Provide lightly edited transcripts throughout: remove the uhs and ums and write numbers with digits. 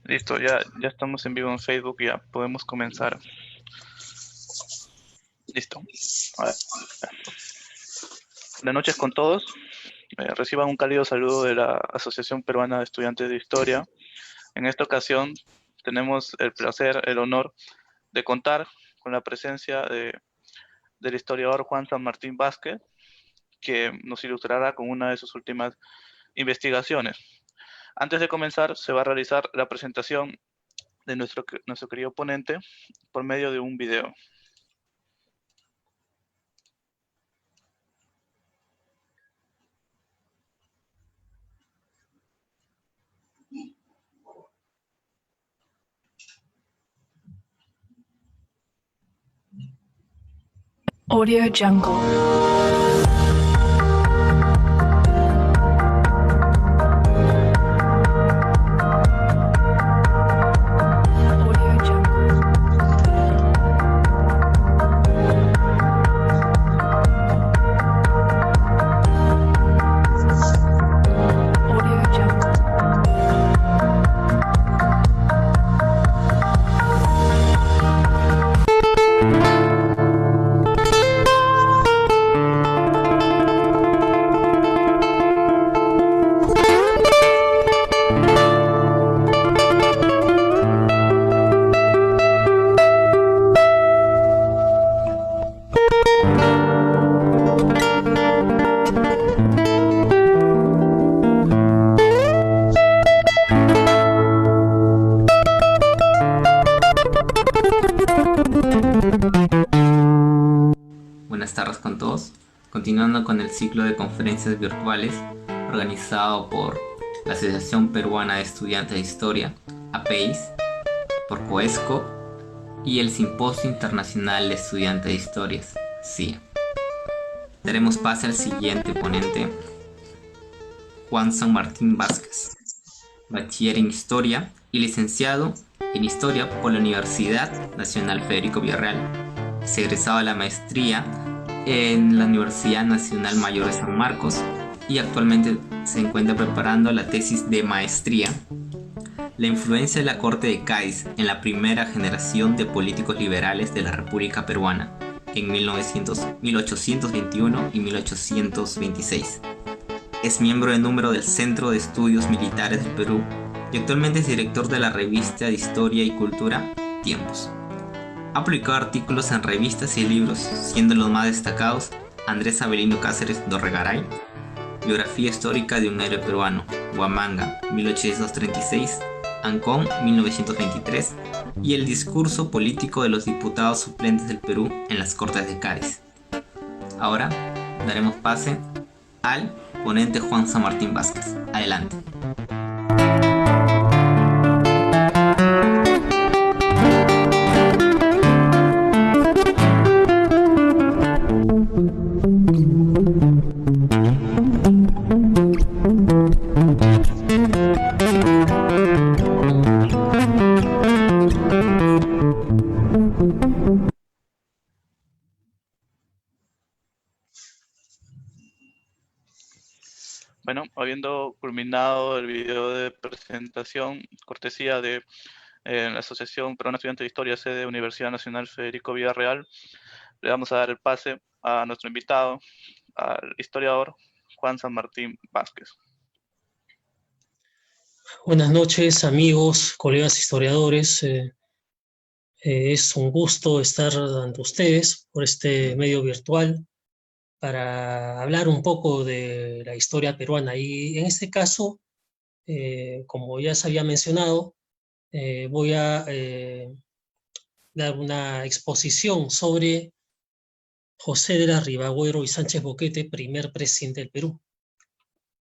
Listo, ya estamos en vivo en Facebook, ya podemos comenzar. Listo. A ver. Buenas noches con todos. Reciban un cálido saludo de la Asociación Peruana de Estudiantes de Historia. En esta ocasión tenemos el placer, el honor de contar con la presencia del historiador Juan San Martín Vázquez, que nos ilustrará con una de sus últimas investigaciones. Antes de comenzar, se va a realizar la presentación de nuestro querido ponente por medio de un video. Audio Jungle. Buenas tardes con todos. Continuando con el ciclo de conferencias virtuales organizado por la Asociación Peruana de Estudiantes de Historia, APEIS, por COESCO y el Simposio Internacional de Estudiantes de Historias, CIA. Daremos pase al siguiente ponente, Juan San Martín Vázquez, bachiller en Historia y licenciado en Historia por la Universidad Nacional Federico Villarreal. Es egresado de la maestría en la Universidad Nacional Mayor de San Marcos y actualmente se encuentra preparando la tesis de maestría. La influencia de la Corte de Cádiz en la primera generación de políticos liberales de la República Peruana en 1821 y 1826. Es miembro de número del Centro de Estudios Militares del Perú y actualmente es director de la revista de Historia y Cultura Tiempos. Ha publicado artículos en revistas y libros, siendo los más destacados Andrés Avelino Cáceres Dorregaray, Biografía histórica de un héroe peruano, Huamanga, 1836, Ancón, 1923, y El discurso político de los diputados suplentes del Perú en las Cortes de Cádiz. Ahora daremos pase al ponente Juan San Martín Vázquez. Adelante. Bueno, habiendo culminado el video de presentación, cortesía de la Asociación Peruana Estudiantes de Historia, sede Universidad Nacional Federico Villarreal, le vamos a dar el pase a nuestro invitado, al historiador Juan San Martín Vázquez. Buenas noches, amigos, colegas historiadores. Es un gusto estar ante ustedes por este medio virtual para hablar un poco de la historia peruana. Y en este caso, como ya se había mencionado, voy a dar una exposición sobre José de la Ribagüero y Sánchez Boquete, primer presidente del Perú.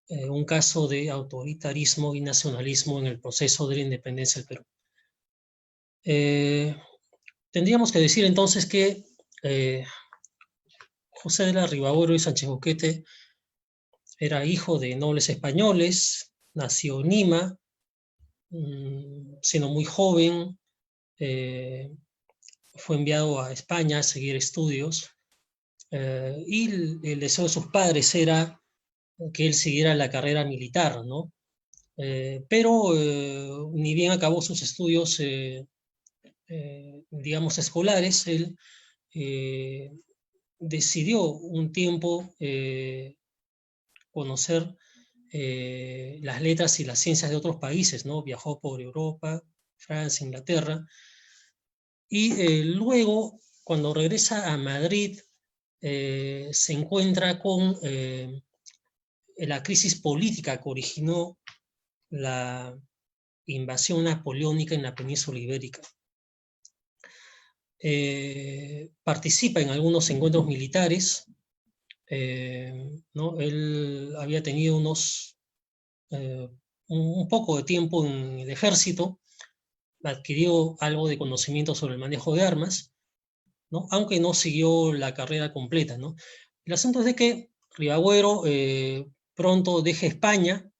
Un caso de autoritarismo y nacionalismo en el proceso de la independencia del Perú. Tendríamos que decir entonces que José de la Ribagüero y Sánchez Boquete era hijo de nobles españoles, nació en Lima, siendo muy joven, fue enviado a España a seguir estudios, y el deseo de sus padres era que él siguiera la carrera militar, ¿no? pero ni bien acabó sus estudios, digamos, escolares, él decidió un tiempo conocer las letras y las ciencias de otros países, ¿no? Viajó por Europa, Francia, Inglaterra, y luego, cuando regresa a Madrid, se encuentra con la crisis política que originó la invasión napoleónica en la península ibérica. Participa en algunos encuentros militares, ¿no? Él había tenido un poco de tiempo en el ejército, adquirió algo de conocimiento sobre el manejo de armas, ¿no? Aunque no siguió la carrera completa, ¿no? El asunto es de que Ribagüero pronto deja España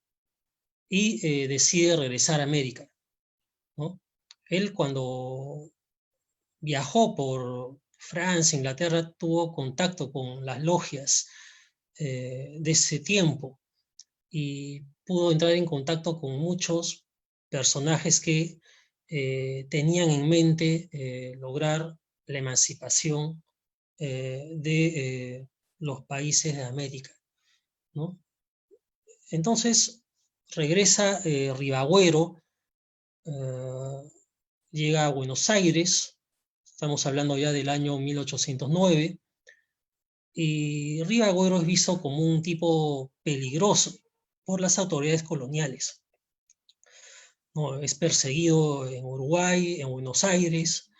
y decide regresar a América, ¿no? Él, cuando viajó por Francia, Inglaterra, tuvo contacto con las logias de ese tiempo y pudo entrar en contacto con muchos personajes que tenían en mente lograr la emancipación de los países de América, ¿no? Entonces regresa Ribagüero, llega a Buenos Aires, estamos hablando ya del año 1809, y Ribagüero es visto como un tipo peligroso por las autoridades coloniales, ¿no? Es perseguido en Uruguay, en Buenos Aires,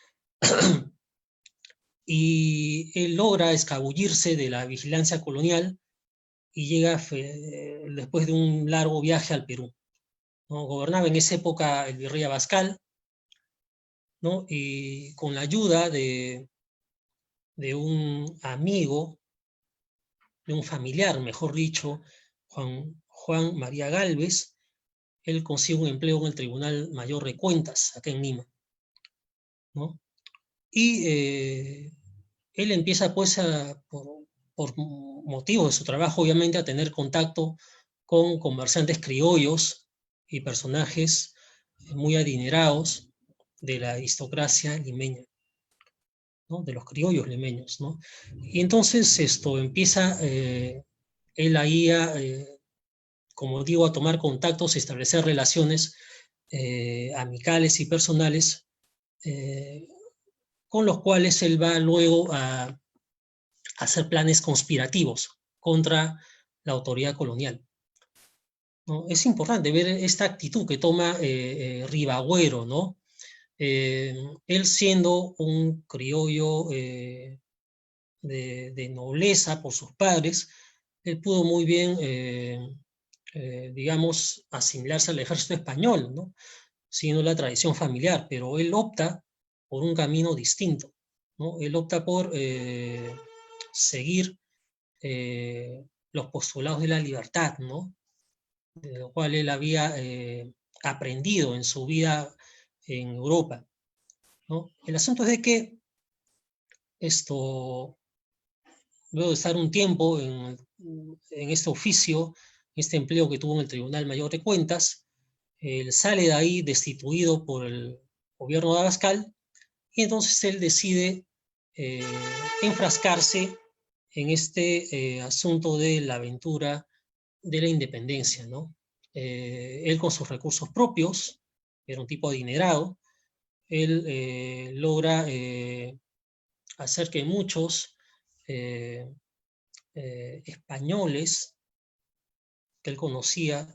y él logra escabullirse de la vigilancia colonial y llega después de un largo viaje al Perú, ¿no? Gobernaba en esa época el virrey Abascal, ¿no? Y con la ayuda de un amigo, de un familiar, mejor dicho, Juan María Gálvez, él consigue un empleo en el Tribunal Mayor de Cuentas, acá en Lima, ¿no? Y él empieza, pues, por motivo de su trabajo, obviamente, a tener contacto con comerciantes criollos y personajes muy adinerados de la aristocracia limeña, ¿no? De los criollos limeños, ¿no? Y entonces esto empieza él ahí como digo, a tomar contactos y establecer relaciones amicales y personales con los cuales él va luego a hacer planes conspirativos contra la autoridad colonial, ¿no? Es importante ver esta actitud que toma Ribagüero, ¿no? Él, siendo un criollo de nobleza por sus padres, él pudo muy bien, digamos, asimilarse al ejército español, ¿no? Siguiendo la tradición familiar, pero él opta por un camino distinto, ¿no? Él opta por seguir los postulados de la libertad, ¿no? De lo cual él había aprendido en su vida en Europa, ¿no? El asunto es de que luego de estar un tiempo en este oficio, este empleo que tuvo en el Tribunal Mayor de Cuentas, él sale de ahí destituido por el gobierno de Abascal, y entonces él decide enfrascarse en este asunto de la aventura de la independencia, ¿no? Él, con sus recursos propios, era un tipo adinerado, él logra hacer que muchos españoles que él conocía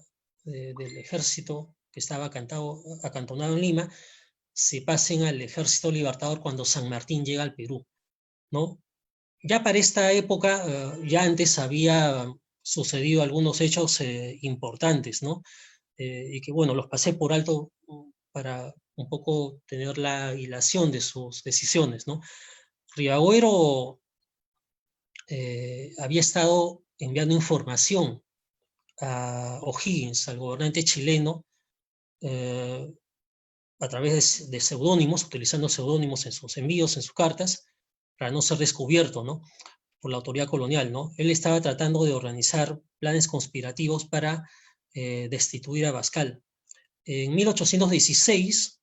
del ejército que estaba acantonado en Lima, se pasen al ejército libertador cuando San Martín llega al Perú, ¿no? Ya para esta época, ya antes había sucedido algunos hechos importantes, ¿no? Y que, bueno, los pasé por alto para un poco tener la hilación de sus decisiones, ¿no? Ribagüero había estado enviando información a O'Higgins, al gobernante chileno, a través de seudónimos, utilizando seudónimos en sus envíos, en sus cartas, para no ser descubierto, ¿no?, por la autoridad colonial, ¿no? Él estaba tratando de organizar planes conspirativos para destituir a Bascal. En 1816,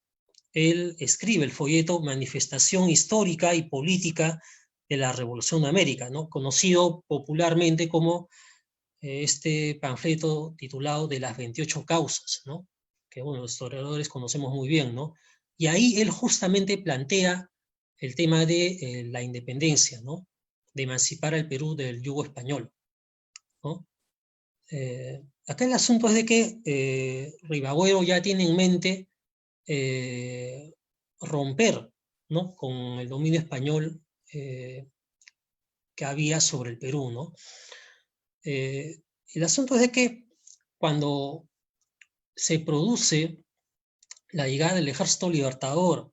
él escribe el folleto Manifestación Histórica y Política de la Revolución de América, ¿no? Conocido popularmente como este panfleto titulado De las 28 causas, ¿no? Que bueno, los historiadores conocemos muy bien, ¿no? Y ahí él justamente plantea el tema de la independencia, ¿no? De emancipar al Perú del yugo español, ¿no? Acá el asunto es de que Ribagüero ya tiene en mente romper, ¿no? Con el dominio español que había sobre el Perú, ¿no? El asunto es de que cuando se produce la llegada del Ejército Libertador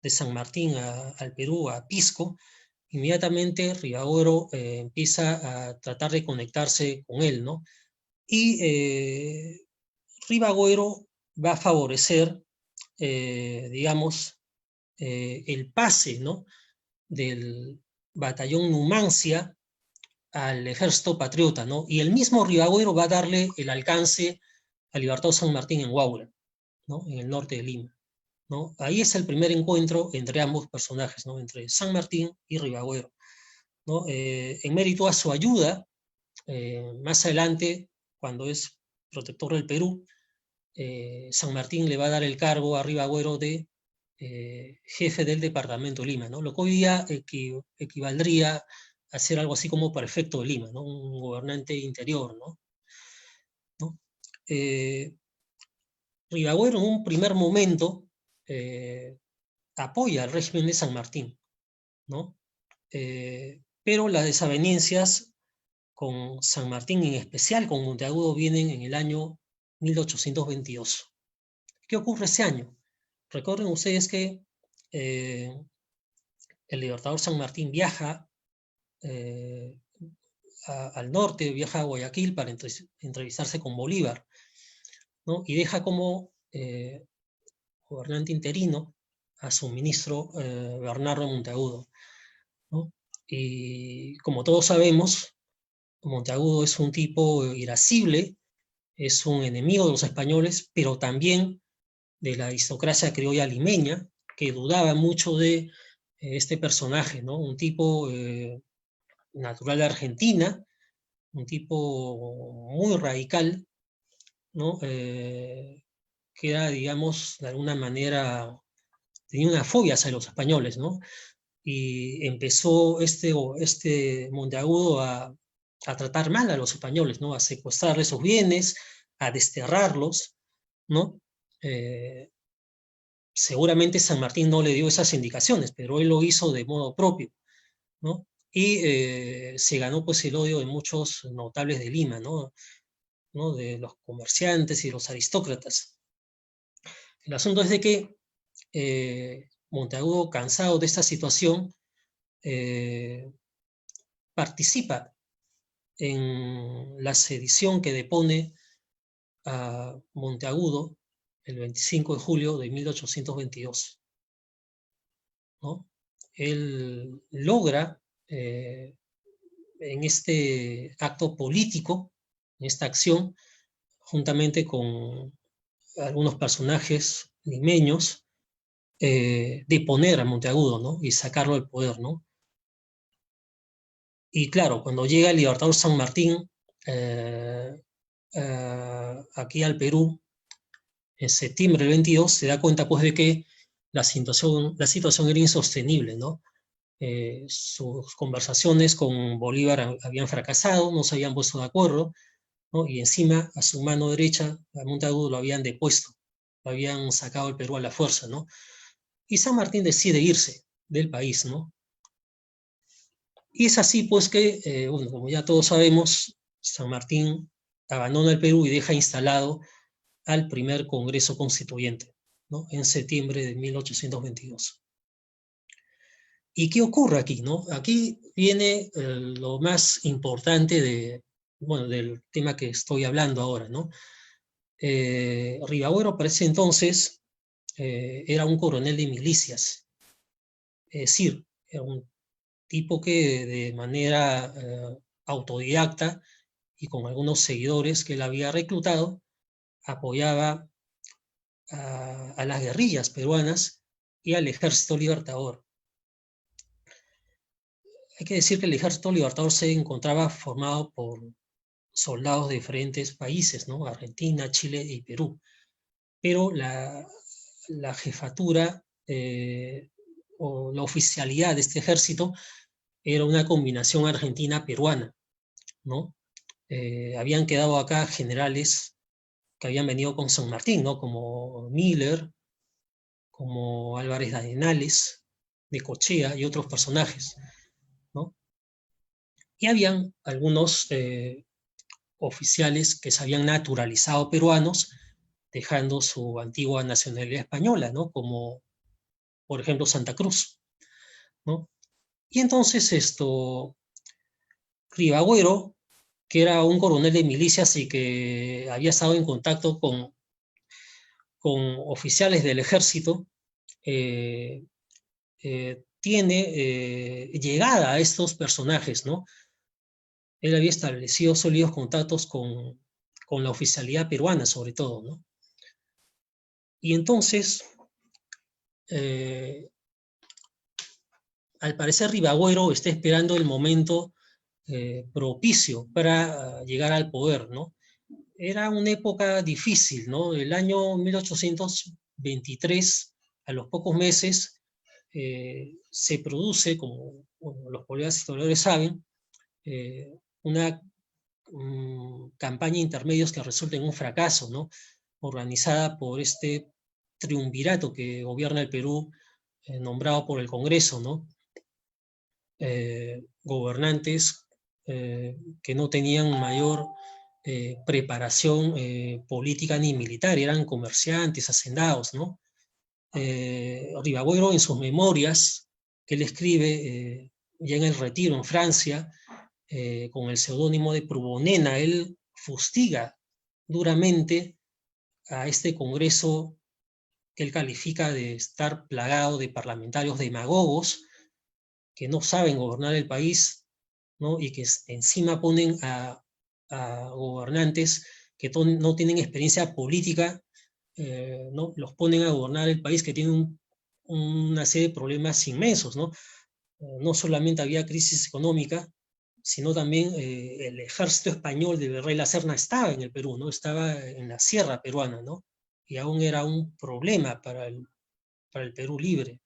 de San Martín al Perú, a Pisco, inmediatamente Ribagüero empieza a tratar de conectarse con él, ¿no? Y Ribagüero va a favorecer, digamos, el pase, ¿no? Del batallón Numancia al ejército patriota, ¿no? Y el mismo Ribagüero va a darle el alcance al Libertador San Martín en Huaura, ¿no? En el norte de Lima, ¿no? Ahí es el primer encuentro entre ambos personajes, ¿no? Entre San Martín y Ribagüero, ¿no? En mérito a su ayuda, más adelante, cuando es protector del Perú, San Martín le va a dar el cargo a Ribagüero de jefe del departamento de Lima, ¿no? Lo que hoy día equivaldría a ser algo así como prefecto de Lima, ¿no? Un gobernante interior, ¿no? ¿No? Ribagüero en un primer momento apoya al régimen de San Martín, ¿no? Pero las desavenencias con San Martín, en especial con Monteagudo, vienen en el año 1822. ¿Qué ocurre ese año? Recuerden ustedes que el Libertador San Martín viaja al norte, viaja a Guayaquil para entrevistarse con Bolívar, ¿no? Y deja como gobernante interino a su ministro Bernardo Monteagudo, ¿no? Y como todos sabemos, Monteagudo es un tipo irascible, es un enemigo de los españoles, pero también de la aristocracia criolla limeña, que dudaba mucho de este personaje, ¿no? Un tipo natural de Argentina, un tipo muy radical, ¿no? Que era, digamos, de alguna manera, tenía una fobia hacia los españoles, ¿no? Y empezó este Monteagudo a tratar mal a los españoles, ¿no? A secuestrarles sus bienes, a desterrarlos, ¿no? Seguramente San Martín no le dio esas indicaciones, pero él lo hizo de modo propio, ¿no? Y se ganó pues el odio de muchos notables de Lima, ¿no? ¿No? De los comerciantes y los aristócratas. El asunto es de que Monteagudo, cansado de esta situación, participa en la sedición que depone a Monteagudo el 25 de julio de 1822, ¿no? Él logra, en este acto político, en esta acción, juntamente con algunos personajes limeños, deponer a Monteagudo, ¿no? Y sacarlo del poder, ¿no? Y claro, cuando llega el Libertador San Martín aquí al Perú, en septiembre del 22, se da cuenta pues de que la situación era insostenible, ¿no? Sus conversaciones con Bolívar habían fracasado, no se habían puesto de acuerdo, ¿no? Y encima a su mano derecha, a Monteagudo, lo habían depuesto, lo habían sacado del Perú a la fuerza, ¿no? Y San Martín decide irse del país, ¿no? Y es así pues que, bueno, como ya todos sabemos, San Martín abandona el Perú y deja instalado al primer Congreso Constituyente, ¿no? En septiembre de 1822. ¿Y qué ocurre aquí, no? Aquí viene lo más importante bueno, del tema que estoy hablando ahora, ¿no? Ribagüero para ese entonces era un coronel de milicias, es decir, era un tipo que de manera autodidacta y con algunos seguidores que él había reclutado, apoyaba a las guerrillas peruanas y al Ejército Libertador. Hay que decir que el Ejército Libertador se encontraba formado por soldados de diferentes países, ¿no? Argentina, Chile y Perú. Pero la jefatura o la oficialidad de este ejército era una combinación argentina-peruana, ¿no? Habían quedado acá generales que habían venido con San Martín, ¿no? Como Miller, como Álvarez de Arenales, Necochea y otros personajes, ¿no? Y habían algunos oficiales que se habían naturalizado peruanos, dejando su antigua nacionalidad española, ¿no? Como, por ejemplo, Santa Cruz, ¿no? Y entonces Ribagüero, que era un coronel de milicias y que había estado en contacto con oficiales del ejército, tiene llegada a estos personajes, ¿no? Él había establecido sólidos contactos con la oficialidad peruana, sobre todo, ¿no? Y entonces, al parecer Ribagüero está esperando el momento propicio para llegar al poder, ¿no? Era una época difícil, ¿no? El año 1823, a los pocos meses, se produce, como los colegas historiadores saben, una campaña de intermedios que resulta en un fracaso, ¿no? Organizada por este triunvirato que gobierna el Perú, nombrado por el Congreso, ¿no? Gobernantes que no tenían mayor preparación política ni militar, eran comerciantes, hacendados, ¿no? Ribagüero, en sus memorias que él escribe ya en el retiro en Francia, con el seudónimo de Prubonena, él fustiga duramente a este Congreso que él califica de estar plagado de parlamentarios demagogos que no saben gobernar el país, ¿no? Y que encima ponen a gobernantes que no tienen experiencia política, ¿no? Los ponen a gobernar el país que tiene una serie de problemas inmensos, ¿no? No solamente había crisis económica, sino también el ejército español de Virrey La Serna estaba en el Perú, ¿no? Estaba en la sierra peruana, ¿no? Y aún era un problema para el Perú libre.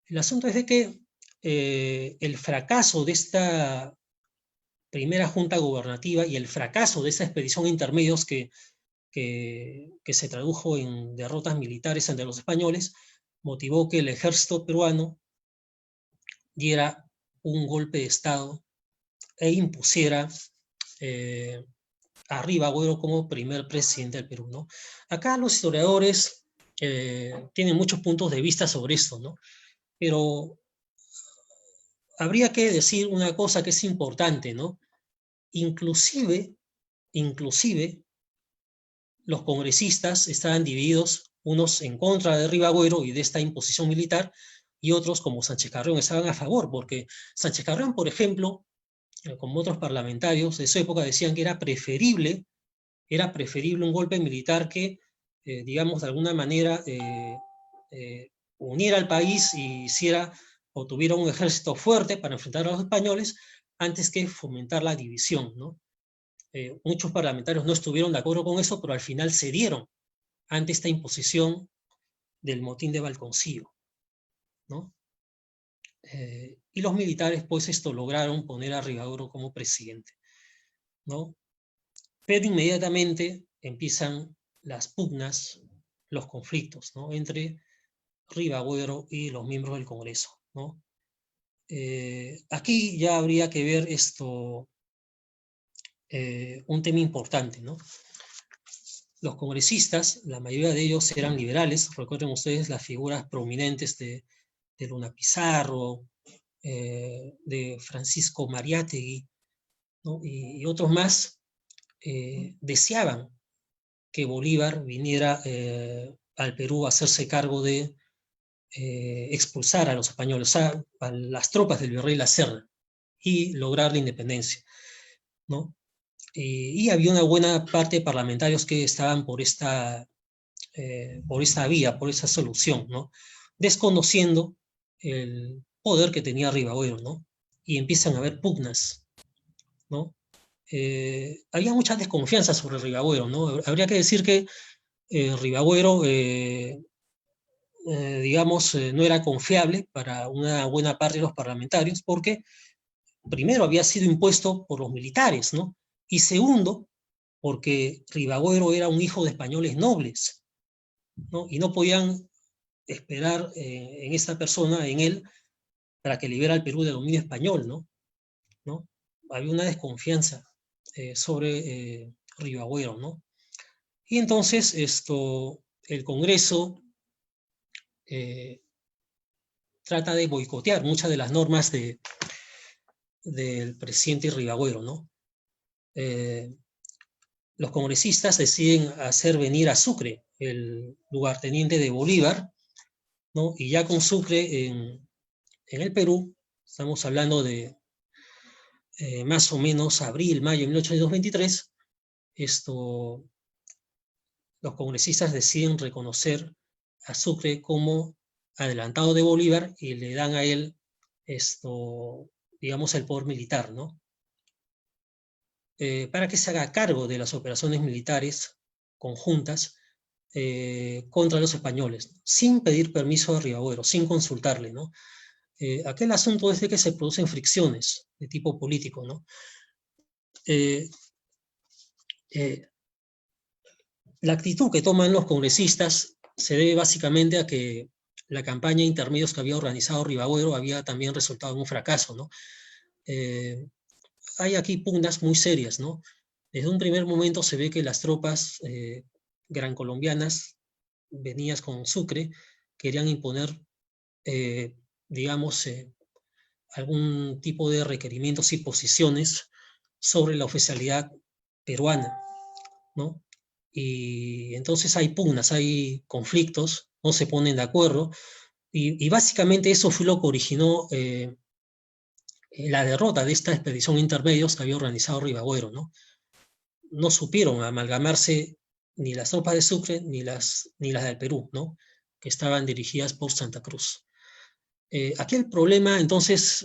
El asunto es de que el fracaso de esta primera junta gubernativa y el fracaso de esa expedición a intermedios que se tradujo en derrotas militares ante los españoles, motivó que el ejército peruano diera un golpe de Estado e impusiera a Ribagüero como primer presidente del Perú, ¿no? Acá los historiadores tienen muchos puntos de vista sobre esto, ¿no? Pero habría que decir una cosa que es importante, ¿no? Inclusive, los congresistas estaban divididos, unos en contra de Ribagüero y de esta imposición militar, y otros, como Sánchez Carrión, estaban a favor, porque Sánchez Carrión, por ejemplo, como otros parlamentarios de su época, decían que era preferible un golpe militar que, digamos, de alguna manera uniera al país y hiciera o tuviera un ejército fuerte para enfrentar a los españoles, antes que fomentar la división, ¿no? Muchos parlamentarios no estuvieron de acuerdo con eso, pero al final cedieron ante esta imposición del motín de Balconcillo, ¿no? Y los militares, pues, lograron poner a Ribagüero como presidente, ¿no? Pero inmediatamente empiezan las pugnas, los conflictos, ¿no? Entre Ribagüero y los miembros del Congreso, ¿no? Aquí ya habría que ver un tema importante, ¿no? Los congresistas, la mayoría de ellos eran liberales. Recuerden ustedes las figuras prominentes de Luna Pizarro, de Francisco Mariátegui, ¿no? Y otros más deseaban que Bolívar viniera al Perú a hacerse cargo de expulsar a los españoles, a las tropas del virrey La Serna, y lograr la independencia, ¿no? y había una buena parte de parlamentarios que estaban por esta vía, por esa solución, ¿no? Desconociendo el poder que tenía Rivagüero, ¿no? Y empiezan a haber pugnas, ¿no? Había mucha desconfianza sobre Rivagüero, ¿no? Habría que decir que Rivagüero, digamos, no era confiable para una buena parte de los parlamentarios, porque primero había sido impuesto por los militares, ¿no? Y segundo, porque Rivagüero era un hijo de españoles nobles, ¿no? Y no podían esperar en esta persona, en él, para que libera al Perú del dominio español, ¿no? ¿No? Había una desconfianza sobre Rivagüero, ¿no? Y entonces el Congreso trata de boicotear muchas de las normas del presidente Rivagüero, ¿no? Los congresistas deciden hacer venir a Sucre, el lugarteniente de Bolívar, ¿no? Y ya con Sucre en el Perú, estamos hablando de más o menos abril, mayo de 1823, los congresistas deciden reconocer a Sucre como adelantado de Bolívar y le dan a él, digamos, el poder militar, ¿no? Para que se haga cargo de las operaciones militares conjuntas contra los españoles, sin pedir permiso a Rivagüero, sin consultarle, ¿no? Aquel asunto es de que se producen fricciones de tipo político, ¿no? La actitud que toman los congresistas se debe básicamente a que la campaña de intermedios que había organizado Rivagüero había también resultado en un fracaso, ¿no? Hay aquí pugnas muy serias, ¿no? Desde un primer momento se ve que las tropas gran colombianas venidas con Sucre querían imponer, digamos, algún tipo de requerimientos y posiciones sobre la oficialidad peruana, ¿no? Y entonces hay pugnas, hay conflictos, no se ponen de acuerdo, y básicamente eso fue lo que originó la derrota de esta expedición intermedios que había organizado Rivagüero, ¿no? No supieron amalgamarse ni las tropas de Sucre ni las del Perú, ¿no? Que estaban dirigidas por Santa Cruz. Aquí el problema, entonces,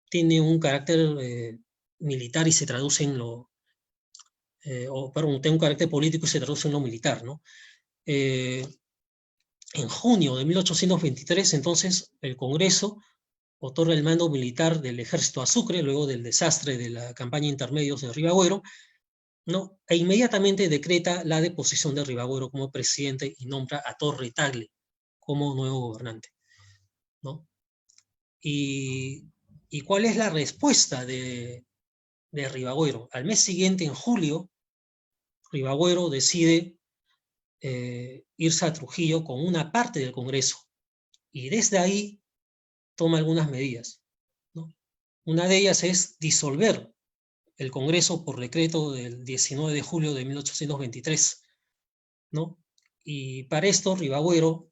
tiene un carácter militar y se traduce en lo... perdón, tiene un carácter político y se traduce en lo militar, ¿no? En junio de 1823, entonces, el Congreso otorga el mando militar del ejército a Sucre, luego del desastre de la campaña intermedios de Rivagüero, ¿no? E inmediatamente decreta la deposición de Rivagüero como presidente y nombra a Torre Tagle como nuevo gobernante, ¿no? ¿Y cuál es la respuesta de Rivagüero? Al mes siguiente, en julio, Rivagüero decide irse a Trujillo con una parte del Congreso y desde ahí toma algunas medidas, ¿no? Una de ellas es disolver el Congreso por decreto del 19 de julio de 1823, ¿no? Y para esto Rivagüero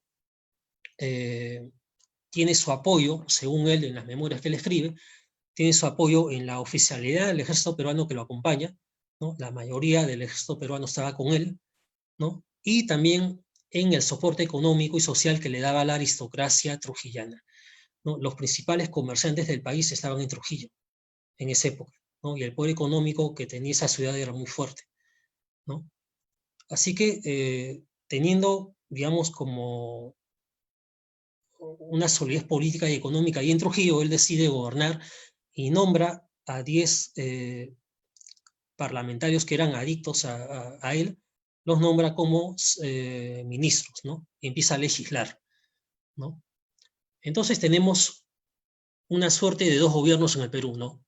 tiene su apoyo, según él en las memorias que él escribe, tiene su apoyo en la oficialidad del ejército peruano que lo acompaña, ¿no? La mayoría del ejército peruano estaba con él, ¿no? Y también en el soporte económico y social que le daba la aristocracia trujillana, ¿no? Los principales comerciantes del país estaban en Trujillo en esa época, ¿no? Y el poder económico que tenía esa ciudad era muy fuerte, ¿no? Así que teniendo, digamos, como una solidez política y económica ahí en Trujillo, él decide gobernar y nombra a 10 parlamentarios que eran adictos a él, los nombra como ministros, ¿no? Y empieza a legislar, ¿no? Entonces tenemos una suerte de dos gobiernos en el Perú, ¿no?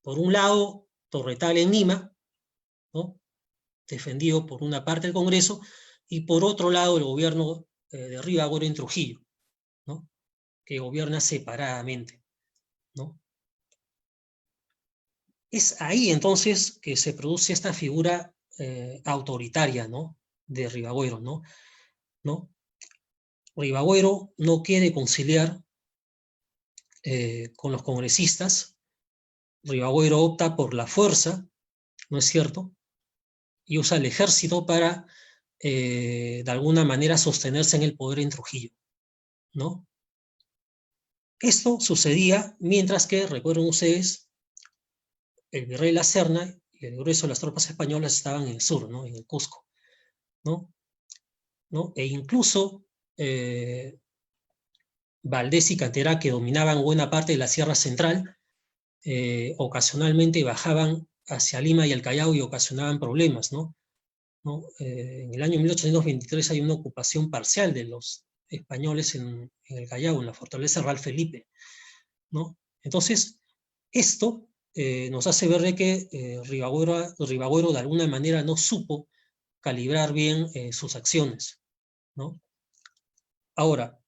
Por un lado, Torre Tagle en Lima, ¿no? Defendido por una parte del Congreso, y por otro lado el gobierno de Rivagüero en Trujillo, ¿no? Que gobierna separadamente, ¿no? Es ahí entonces que se produce esta figura autoritaria, ¿no? De Rivagüero, ¿no? Rivagüero no quiere conciliar con los congresistas. Rivagüero opta por la fuerza, ¿no es cierto? Y usa el ejército para, de alguna manera, sostenerse en el poder en Trujillo, ¿no? Esto sucedía mientras que, recuerden ustedes, el virrey La Serna y el grueso de las tropas españolas estaban en el sur, ¿no? En el Cusco, ¿no? E incluso Valdés y Cantera, que dominaban buena parte de la Sierra Central, ocasionalmente bajaban hacia Lima y el Callao y ocasionaban problemas, ¿no? En el año 1823 hay una ocupación parcial de los españoles en el Callao, en la fortaleza Real Felipe, ¿no? Entonces, esto nos hace ver de que Ribagüero de alguna manera no supo calibrar bien sus acciones, ¿no? Ahora,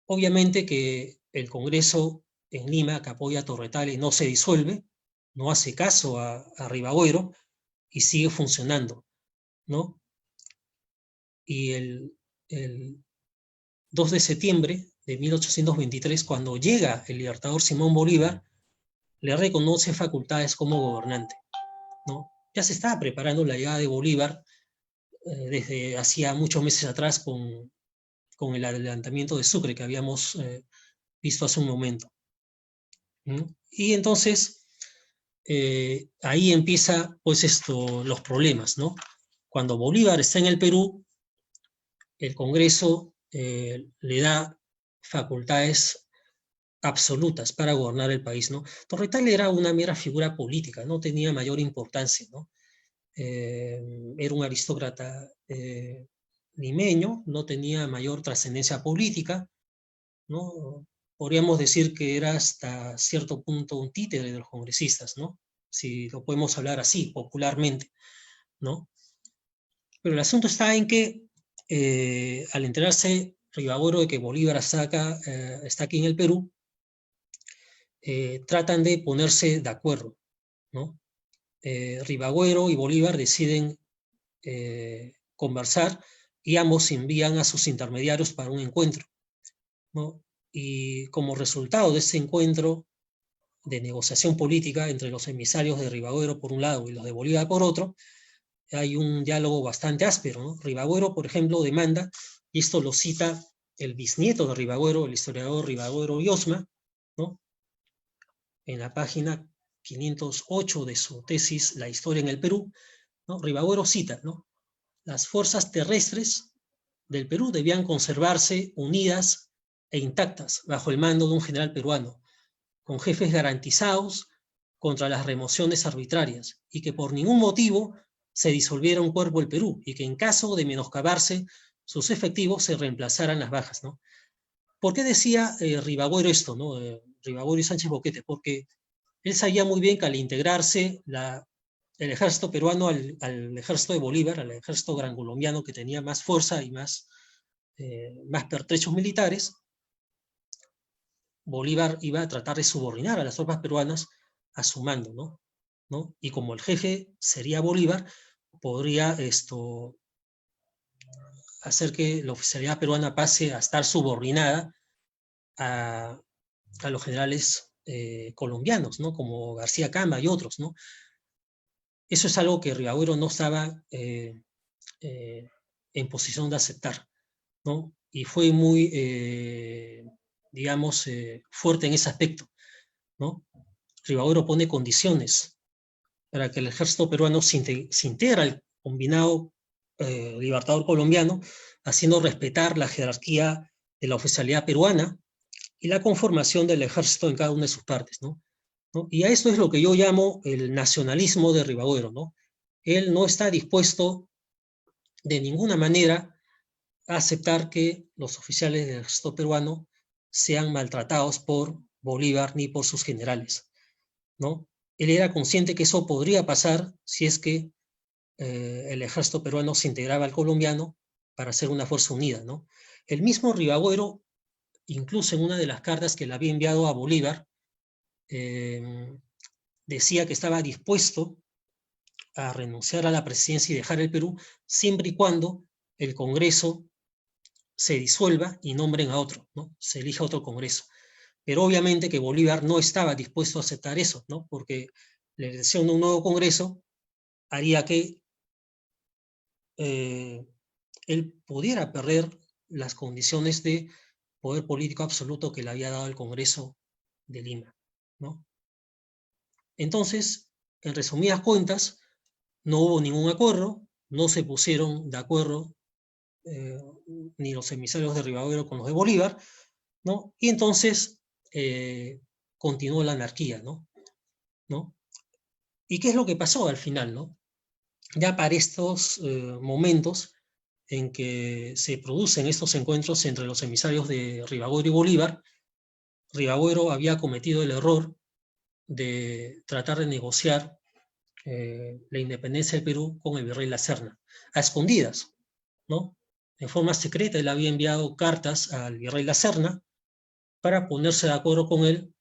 obviamente que el Congreso en Lima, que apoya a Torretale, no se disuelve, no hace caso a Ribagüero y sigue funcionando, ¿no? Y el 2 de septiembre de 1823, cuando llega el libertador Simón Bolívar, le reconoce facultades como gobernante, ¿no? Ya se estaba preparando la llegada de Bolívar desde hacía muchos meses atrás con el adelantamiento de Sucre que habíamos visto hace un momento, ¿no? Y entonces ahí empieza pues los problemas, ¿no? Cuando Bolívar está en el Perú, el Congreso le da facultades absolutas para gobernar el país, ¿no? Torretale era una mera figura política, no tenía mayor importancia, ¿no? Era un aristócrata limeño, no tenía mayor trascendencia política, ¿no? Podríamos decir que era hasta cierto punto un títere de los congresistas, ¿no? Si lo podemos hablar así, popularmente, ¿no? Pero el asunto está en que al enterarse Ribagüero de que Bolívar está aquí en el Perú, tratan de ponerse de acuerdo, ¿no? Ribagüero y Bolívar deciden conversar y ambos envían a sus intermediarios para un encuentro, ¿no? Y como resultado de este encuentro de negociación política entre los emisarios de Ribagüero por un lado y los de Bolívar por otro, hay un diálogo bastante áspero, ¿no? Ribagüero, por ejemplo, demanda, y esto lo cita el bisnieto de Ribagüero, el historiador Ribagüero Yosma, ¿no? En la página 508 de su tesis La historia en el Perú, ¿no? Ribagüero cita, ¿no? Las fuerzas terrestres del Perú debían conservarse unidas e intactas bajo el mando de un general peruano, con jefes garantizados contra las remociones arbitrarias, y que por ningún motivo se disolviera un cuerpo del Perú, y que en caso de menoscabarse sus efectivos se reemplazaran las bajas, ¿no? ¿Por qué decía Ribagüero esto, ¿no? Ribagüero y Sánchez Boquete? Porque él sabía muy bien que al integrarse el ejército peruano al ejército de Bolívar, al ejército gran colombiano que tenía más fuerza y más pertrechos militares, Bolívar iba a tratar de subordinar a las tropas peruanas a su mando, ¿no? Y como el jefe sería Bolívar, podría hacer que la oficialidad peruana pase a estar subordinada a los generales colombianos, ¿no? Como García Camba y otros, ¿no? Eso es algo que Ribagüero no estaba en posición de aceptar, ¿no? Y fue muy, digamos, fuerte en ese aspecto, ¿no? Ribagüero pone condiciones para que el ejército peruano se integre al combinado libertador colombiano, haciendo respetar la jerarquía de la oficialidad peruana y la conformación del ejército en cada una de sus partes, ¿no? Y a esto es lo que yo llamo el nacionalismo de Ribagüero, ¿no? Él no está dispuesto de ninguna manera a aceptar que los oficiales del ejército peruano sean maltratados por Bolívar ni por sus generales, ¿no? Él era consciente que eso podría pasar si es que el ejército peruano se integraba al colombiano para hacer una fuerza unida, ¿no? El mismo Ribagüero, incluso en una de las cartas que le había enviado a Bolívar, decía que estaba dispuesto a renunciar a la presidencia y dejar el Perú siempre y cuando el Congreso se disuelva y nombren a otro, ¿no? Se elija otro Congreso. Pero obviamente que Bolívar no estaba dispuesto a aceptar eso, ¿no? Porque la elección de un nuevo Congreso haría que él pudiera perder las condiciones de poder político absoluto que le había dado el Congreso de Lima, ¿no? Entonces, en resumidas cuentas, no hubo ningún acuerdo, no se pusieron de acuerdo ni los emisarios de Rivadavia con los de Bolívar, ¿no? Y entonces continuó la anarquía, ¿no? ¿Y qué es lo que pasó al final, no? Ya para estos momentos en que se producen estos encuentros entre los emisarios de Rivadavia y Bolívar, Rivadavia había cometido el error de tratar de negociar la independencia del Perú con el virrey La Serna, a escondidas, ¿no? En forma secreta él había enviado cartas al virrey La Serna para ponerse de acuerdo con él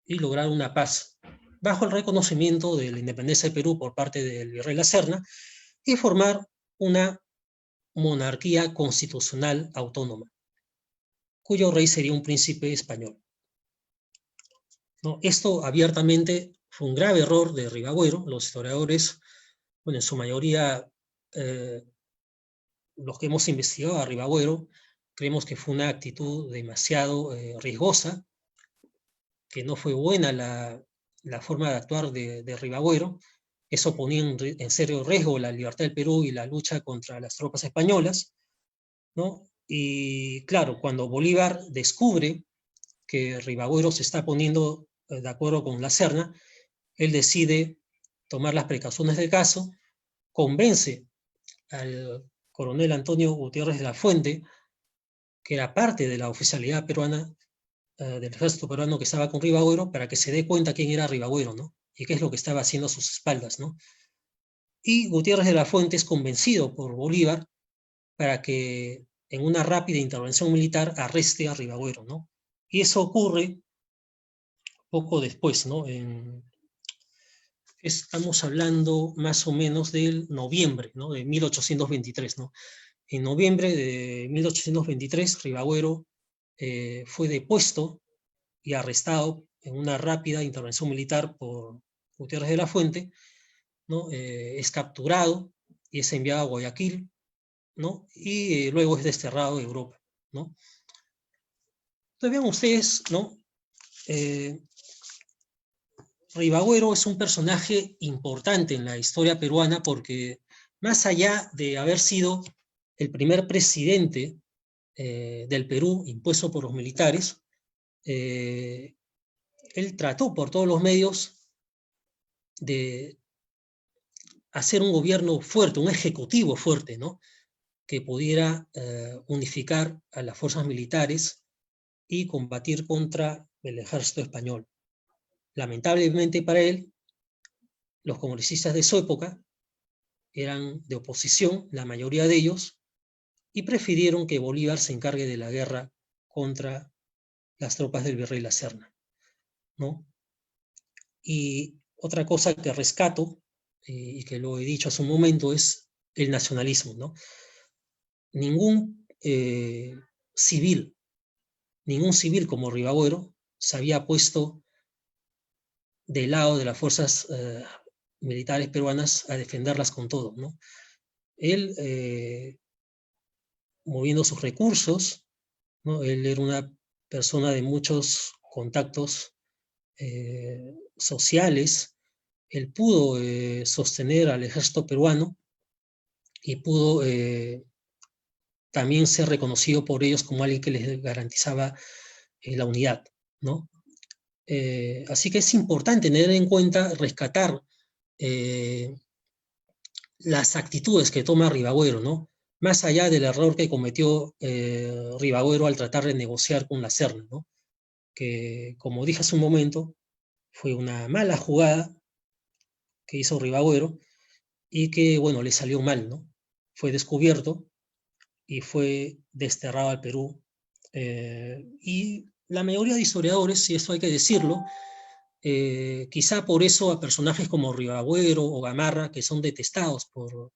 y lograr una paz, bajo el reconocimiento de la independencia del Perú por parte del virrey La Serna, y formar una monarquía constitucional autónoma, cuyo rey sería un príncipe español, ¿no? Esto abiertamente fue un grave error de Rivadavia. Los historiadores, bueno, en su mayoría, los que hemos investigado a Rivadavia, creemos que fue una actitud demasiado riesgosa, que no fue buena la forma de actuar de Rivadavia. Eso ponía en serio riesgo la libertad del Perú y la lucha contra las tropas españolas, ¿no? Y claro, cuando Bolívar descubre que Rivadavia se está poniendo de acuerdo con La Serna, él decide tomar las precauciones del caso, convence al coronel Antonio Gutiérrez de la Fuente, que era parte de la oficialidad peruana, del ejército peruano que estaba con Rivadavia, para que se dé cuenta quién era Rivadavia, ¿no? Y qué es lo que estaba haciendo a sus espaldas, ¿no? Y Gutiérrez de la Fuente es convencido por Bolívar para que en una rápida intervención militar arreste a Rivadavia, ¿no? Y eso ocurre poco después, ¿no? Estamos hablando más o menos del noviembre, ¿no? De 1823, ¿no? En noviembre de 1823, Rivadavia fue depuesto y arrestado en una rápida intervención militar por Gutiérrez de la Fuente, ¿no? Es capturado y es enviado a Guayaquil, ¿no? Y luego es desterrado de Europa, ¿no? Entonces vean ustedes, ¿no? Rivadavia es un personaje importante en la historia peruana porque, más allá de haber sido el primer presidente del Perú impuesto por los militares, él trató por todos los medios de hacer un gobierno fuerte, un ejecutivo fuerte, ¿no? Que pudiera unificar a las fuerzas militares y combatir contra el ejército español. Lamentablemente para él, los congresistas de su época eran de oposición, la mayoría de ellos, y prefirieron que Bolívar se encargue de la guerra contra las tropas del virrey La Serna, ¿no? Y otra cosa que rescato, y que lo he dicho hace un momento, es el nacionalismo, ¿no? Ningún civil como Rivadavia se había puesto del lado de las fuerzas militares peruanas a defenderlas con todo, ¿no? Él, moviendo sus recursos, ¿no? Él era una persona de muchos contactos sociales. Él pudo sostener al ejército peruano y pudo también ser reconocido por ellos como alguien que les garantizaba la unidad, ¿no? Así que es importante tener en cuenta, rescatar las actitudes que toma Rivadavia, ¿no? Más allá del error que cometió Rivadavia al tratar de negociar con La Serna, ¿no? Que, como dije hace un momento, fue una mala jugada que hizo Rivadavia y que, bueno, le salió mal, ¿no? Fue descubierto y fue desterrado al Perú. Y la mayoría de historiadores, y esto hay que decirlo, quizá por eso a personajes como Rivadavia o Gamarra, que son detestados por la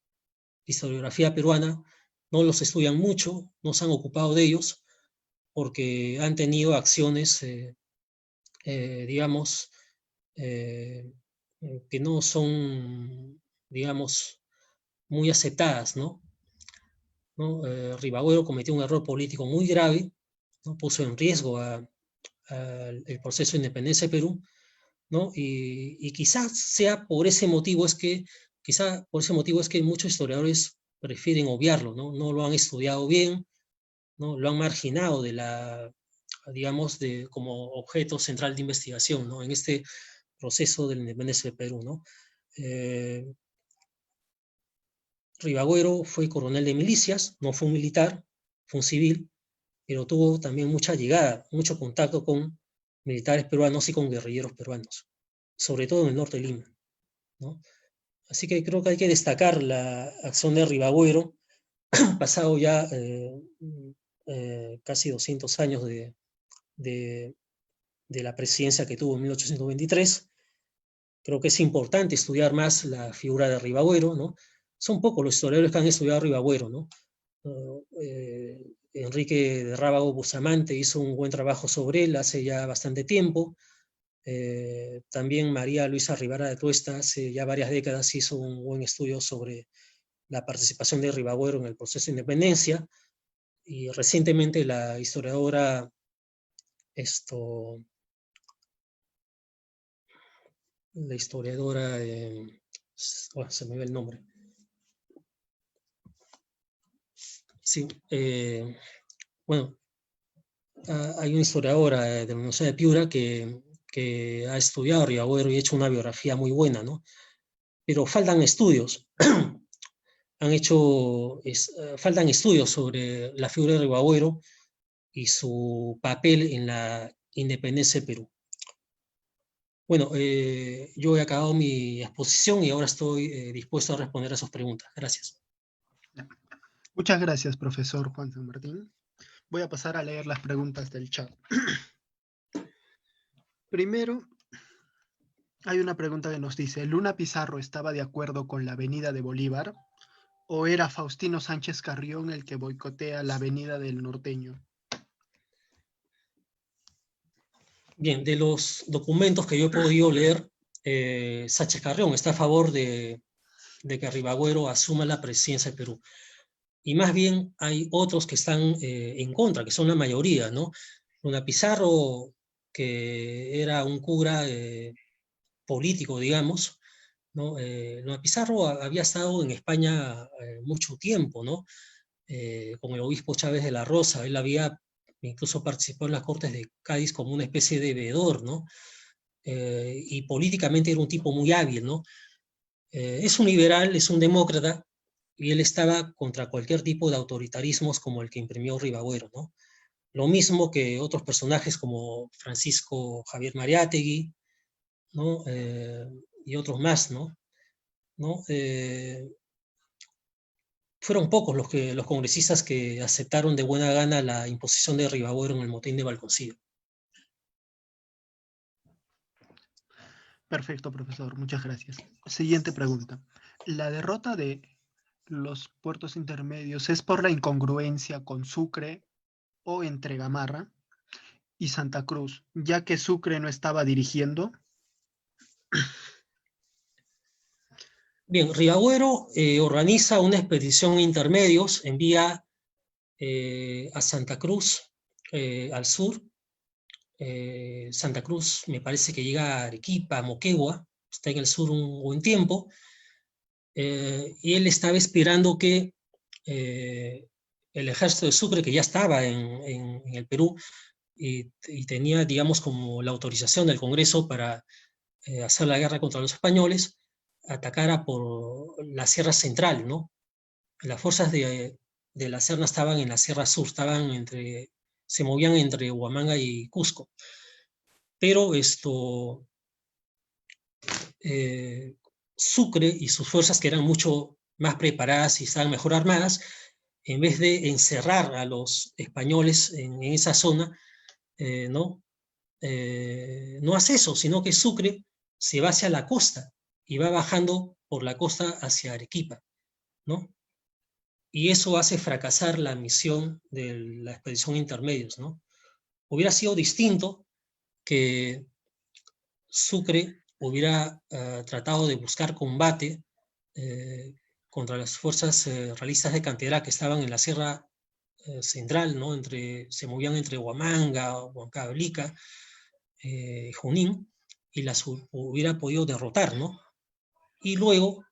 historiografía peruana, no los estudian mucho, no se han ocupado de ellos, porque han tenido acciones, digamos, que no son, digamos, muy aceptadas, ¿no? Ribagüero cometió un error político muy grave, ¿no? Puso en riesgo el proceso de independencia de Perú, ¿no? Y quizás sea por ese motivo es que muchos historiadores prefieren obviarlo, ¿no? No lo han estudiado bien, ¿no? Lo han marginado digamos, como objeto central de investigación, ¿no? En este proceso de la independencia de Perú, ¿no? Ribagüero fue coronel de milicias, no fue un militar, fue un civil, pero tuvo también mucha llegada, mucho contacto con militares peruanos y con guerrilleros peruanos, sobre todo en el norte de Lima, ¿no? Así que creo que hay que destacar la acción de Ribagüero, pasado ya casi 200 años de la presidencia que tuvo en 1823. Creo que es importante estudiar más la figura de Ribagüero, ¿no? Son pocos los historiadores que han estudiado a Ribagüero, ¿no? Enrique de Rábago Bustamante hizo un buen trabajo sobre él hace ya bastante tiempo. También María Luisa Rivara de Tuesta hace ya varias décadas hizo un buen estudio sobre la participación de Ribagüero en el proceso de independencia. Y recientemente la historiadora se me ve el nombre. Sí, bueno, hay una historiadora de la Universidad de Piura que ha estudiado a Ribagüero y ha hecho una biografía muy buena, ¿no? Pero faltan estudios. Faltan estudios sobre la figura de Ribagüero y su papel en la independencia de Perú. Bueno, yo he acabado mi exposición y ahora estoy dispuesto a responder a sus preguntas. Gracias. Muchas gracias, profesor Juan San Martín. Voy a pasar a leer las preguntas del chat. Primero, hay una pregunta que nos dice, ¿Luna Pizarro estaba de acuerdo con la avenida de Bolívar o era Faustino Sánchez Carrión el que boicotea la avenida del Norteño? Bien, de los documentos que yo he podido leer, Sánchez Carrión está a favor de que Ribagüero asuma la presidencia de Perú. Y más bien hay otros que están en contra, que son la mayoría, ¿no? Luna Pizarro, que era un cura político, digamos, ¿no? Luna Pizarro había estado en España mucho tiempo, ¿no? Con el obispo Chávez de la Rosa, él había incluso participado en las Cortes de Cádiz como una especie de veedor, ¿no? Y políticamente era un tipo muy hábil, ¿no? Es un liberal, es un demócrata, y él estaba contra cualquier tipo de autoritarismos como el que imprimió Ribagüero, ¿no? Lo mismo que otros personajes como Francisco Javier Mariátegui, ¿no? Y otros más, ¿no? Fueron pocos los congresistas que aceptaron de buena gana la imposición de Ribagüero en el motín de Balconcillo. Perfecto, profesor. Muchas gracias. Siguiente pregunta. ¿La derrota de los puertos intermedios es por la incongruencia con Sucre o entre Gamarra y Santa Cruz, ya que Sucre no estaba dirigiendo? Bien, Ribagüero organiza una expedición intermedios, envía a Santa Cruz, al sur. Santa Cruz me parece que llega a Arequipa, a Moquegua, está en el sur un buen tiempo, y él estaba esperando que el ejército de Sucre, que ya estaba en el Perú, y tenía, digamos, como la autorización del Congreso para hacer la guerra contra los españoles, atacara por la Sierra Central, ¿no? Las fuerzas de la Serna estaban en la Sierra Sur, se movían entre Huamanga y Cusco. Pero Sucre y sus fuerzas, que eran mucho más preparadas y estaban mejor armadas, en vez de encerrar a los españoles en esa zona, no hace eso, sino que Sucre se va hacia la costa y va bajando por la costa hacia Arequipa, ¿no? Y eso hace fracasar la misión de la expedición Intermedios, ¿no? Hubiera sido distinto que Sucre hubiera tratado de buscar combate contra las fuerzas realistas de Cantera que estaban en la Sierra Central, ¿no? Se movían entre Huamanga, Huancavelica, Junín, y las hubiera podido derrotar, ¿no? Y luego,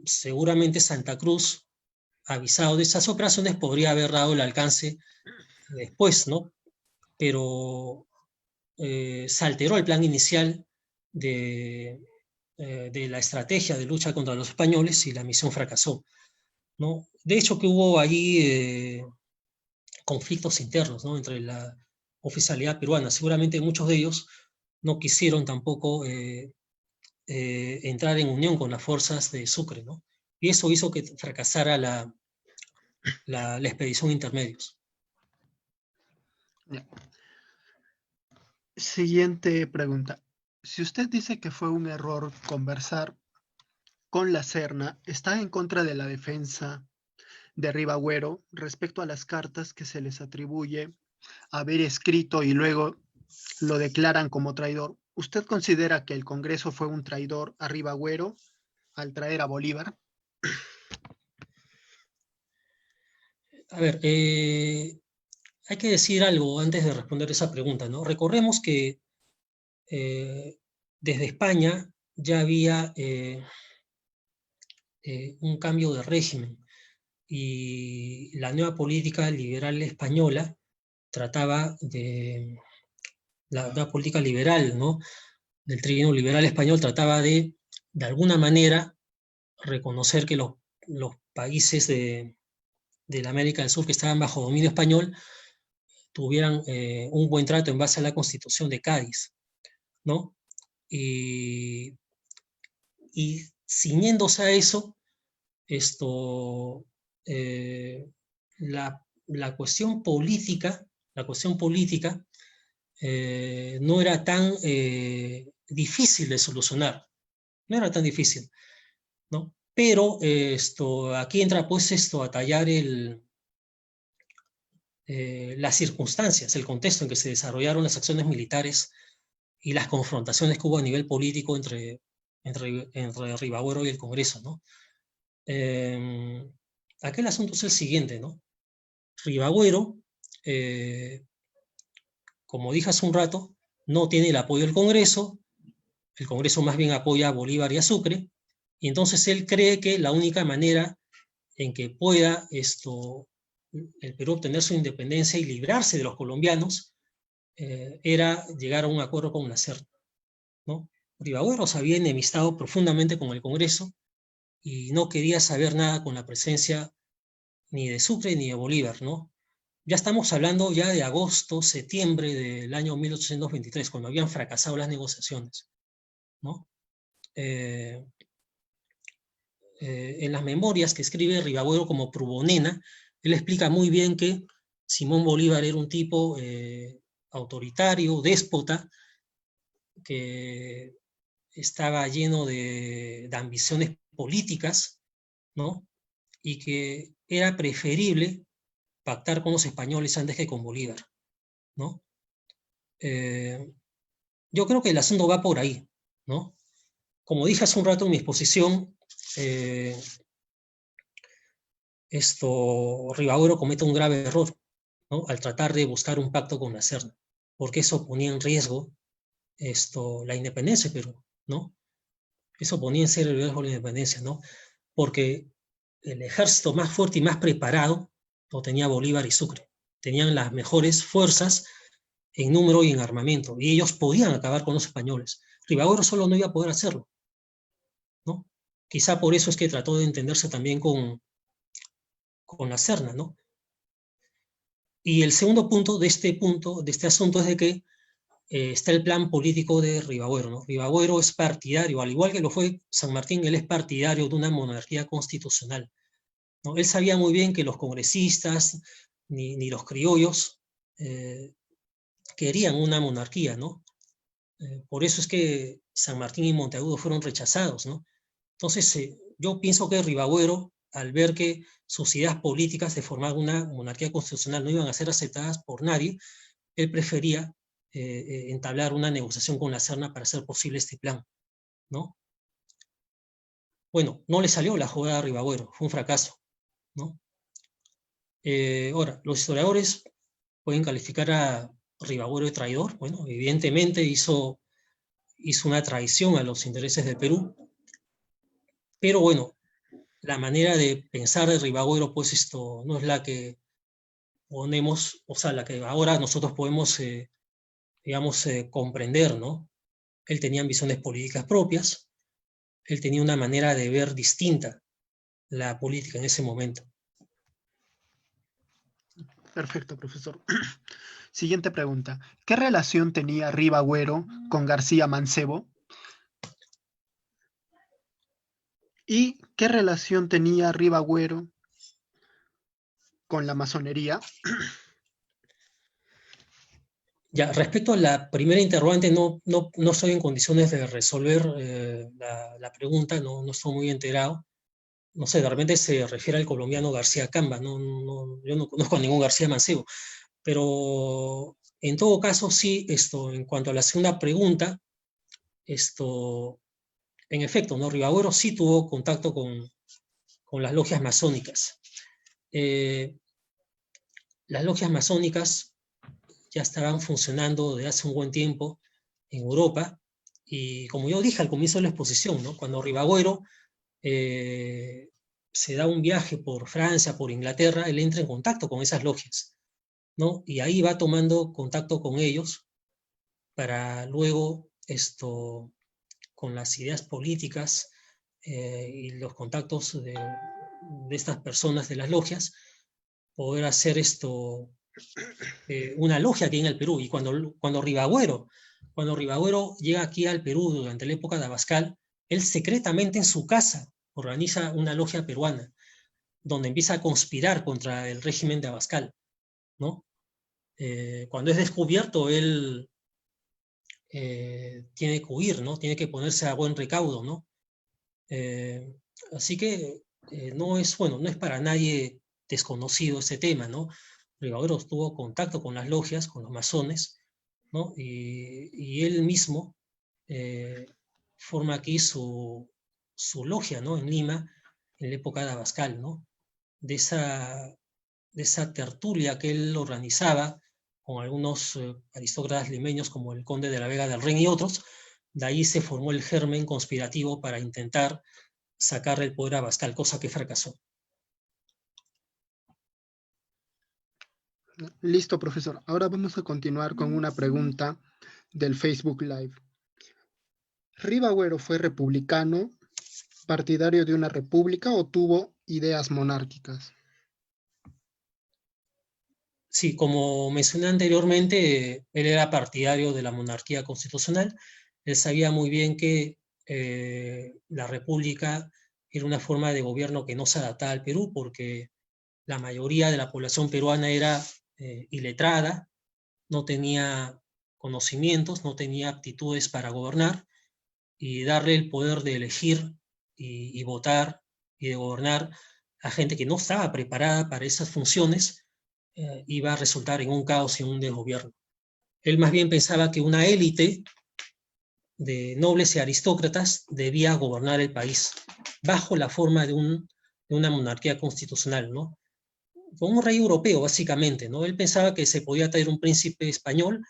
seguramente Santa Cruz, avisado de esas operaciones, podría haber dado el alcance después, ¿no? Pero se alteró el plan inicial de la estrategia de lucha contra los españoles y la misión fracasó, ¿no? De hecho que hubo allí conflictos internos, ¿no? Entre la oficialidad peruana. Seguramente muchos de ellos no quisieron tampoco entrar en unión con las fuerzas de Sucre, ¿no? Y eso hizo que fracasara la expedición Intermedios. Ya. Siguiente pregunta. Si usted dice que fue un error conversar con la Serna, ¿está en contra de la defensa de Ribagüero respecto a las cartas que se les atribuye haber escrito y luego lo declaran como traidor? ¿Usted considera que el Congreso fue un traidor a Ribagüero al traer a Bolívar? A ver, hay que decir algo antes de responder esa pregunta, ¿no? Recordemos que desde España ya había un cambio de régimen y la nueva política liberal española trataba de, la nueva política liberal, ¿no? Del trienio liberal español trataba de alguna manera, reconocer que los países de la América del Sur que estaban bajo dominio español tuvieran un buen trato en base a la Constitución de Cádiz, ¿no? Y ciñéndose a eso, la cuestión política no era tan difícil de solucionar, no era tan difícil, ¿no? Pero aquí entra pues a tallar las circunstancias, el contexto en que se desarrollaron las acciones militares y las confrontaciones que hubo a nivel político entre Ribagüero y el Congreso, ¿no? Aquel asunto es el siguiente, ¿no? Ribagüero, como dije hace un rato, no tiene el apoyo del Congreso, el Congreso más bien apoya a Bolívar y a Sucre, y entonces él cree que la única manera en que pueda el Perú obtener su independencia y librarse de los colombianos era llegar a un acuerdo con la Serna, ¿no? Ribagüero se había enemistado profundamente con el Congreso y no quería saber nada con la presencia ni de Sucre ni de Bolívar, ¿no? Ya estamos hablando ya de agosto, septiembre del año 1823, cuando habían fracasado las negociaciones, ¿no? En las memorias que escribe Ribagüero como Prubonena, él explica muy bien que Simón Bolívar era un tipo autoritario, déspota, que estaba lleno de ambiciones políticas, ¿no? Y que era preferible pactar con los españoles antes que con Bolívar, ¿no? Yo creo que el asunto va por ahí, ¿no? Como dije hace un rato en mi exposición, Ribagüero comete un grave error, ¿no? Al tratar de buscar un pacto con la Serna, porque eso ponía en riesgo la independencia de Perú, ¿no? Eso ponía en serio riesgo la independencia, ¿no? Porque el ejército más fuerte y más preparado lo tenía Bolívar y Sucre. Tenían las mejores fuerzas en número y en armamento, y ellos podían acabar con los españoles. Ribagüero solo no iba a poder hacerlo, ¿no? Quizá por eso es que trató de entenderse también con la Serna, ¿no? Y el segundo punto de este asunto es de que está el plan político de Ribagüero, ¿no? Ribagüero es partidario, al igual que lo fue San Martín, él es partidario de una monarquía constitucional, ¿no? Él sabía muy bien que los congresistas ni los criollos querían una monarquía, ¿no? Por eso es que San Martín y Monteagudo fueron rechazados, ¿no? Entonces, yo pienso que Ribagüero, al ver que sus ideas políticas de formar una monarquía constitucional no iban a ser aceptadas por nadie, él prefería entablar una negociación con la Serna para hacer posible este plan, ¿no? Bueno, no le salió la jugada a Ribagüero, fue un fracaso, ¿no? Ahora, los historiadores pueden calificar a Ribagüero de traidor. Bueno, evidentemente hizo una traición a los intereses del Perú, pero bueno, la manera de pensar de Ribagüero, pues esto no es la que ponemos, o sea, la que ahora nosotros podemos, digamos, comprender, ¿no? Él tenía ambiciones políticas propias, él tenía una manera de ver distinta la política en ese momento. Perfecto, profesor. Siguiente pregunta. ¿Qué relación tenía Ribagüero con García Mancebo? ¿Y qué relación tenía Ribagüero con la masonería? Ya, respecto a la primera interrogante, no estoy en condiciones de resolver la pregunta, no estoy muy enterado. No sé, de repente se refiere al colombiano García Camba, yo no conozco a ningún García Mancebo, pero en todo caso sí, en cuanto a la segunda pregunta, en efecto, ¿no? Ribagüero sí tuvo contacto con las logias masónicas. Las logias masónicas ya estaban funcionando desde hace un buen tiempo en Europa, y como yo dije al comienzo de la exposición, ¿no? Cuando Ribagüero se da un viaje por Francia, por Inglaterra, él entra en contacto con esas logias, ¿no? Y ahí va tomando contacto con ellos para luego con las ideas políticas y los contactos de estas personas de las logias, poder hacer una logia aquí en el Perú. Y cuando Ribagüero llega aquí al Perú durante la época de Abascal, él secretamente en su casa organiza una logia peruana, donde empieza a conspirar contra el régimen de Abascal, ¿no? Cuando es descubierto, él tiene que huir, ¿no? Tiene que ponerse a buen recaudo, ¿no? Así que no es para nadie desconocido ese tema, ¿no? Ribagüero tuvo contacto con las logias, con los masones, ¿no? Y él mismo forma aquí su logia, ¿no? En Lima, en la época de Abascal, ¿no? De esa tertulia que él organizaba con algunos aristócratas limeños como el conde de la Vega del Ren y otros. De ahí se formó el germen conspirativo para intentar sacarle el poder a Abascal, cosa que fracasó. Listo, profesor. Ahora vamos a continuar con una pregunta del Facebook Live. ¿Ribagüero fue republicano, partidario de una república o tuvo ideas monárquicas? Sí, como mencioné anteriormente, él era partidario de la monarquía constitucional. Él sabía muy bien que la república era una forma de gobierno que no se adaptaba al Perú, porque la mayoría de la población peruana era iletrada, no tenía conocimientos, no tenía aptitudes para gobernar, y darle el poder de elegir y votar y de gobernar a gente que no estaba preparada para esas funciones iba a resultar en un caos y en un desgobierno. Él más bien pensaba que una élite de nobles y aristócratas debía gobernar el país bajo la forma de una monarquía constitucional, ¿no? Como un rey europeo, básicamente, ¿no? Él pensaba que se podía traer un príncipe español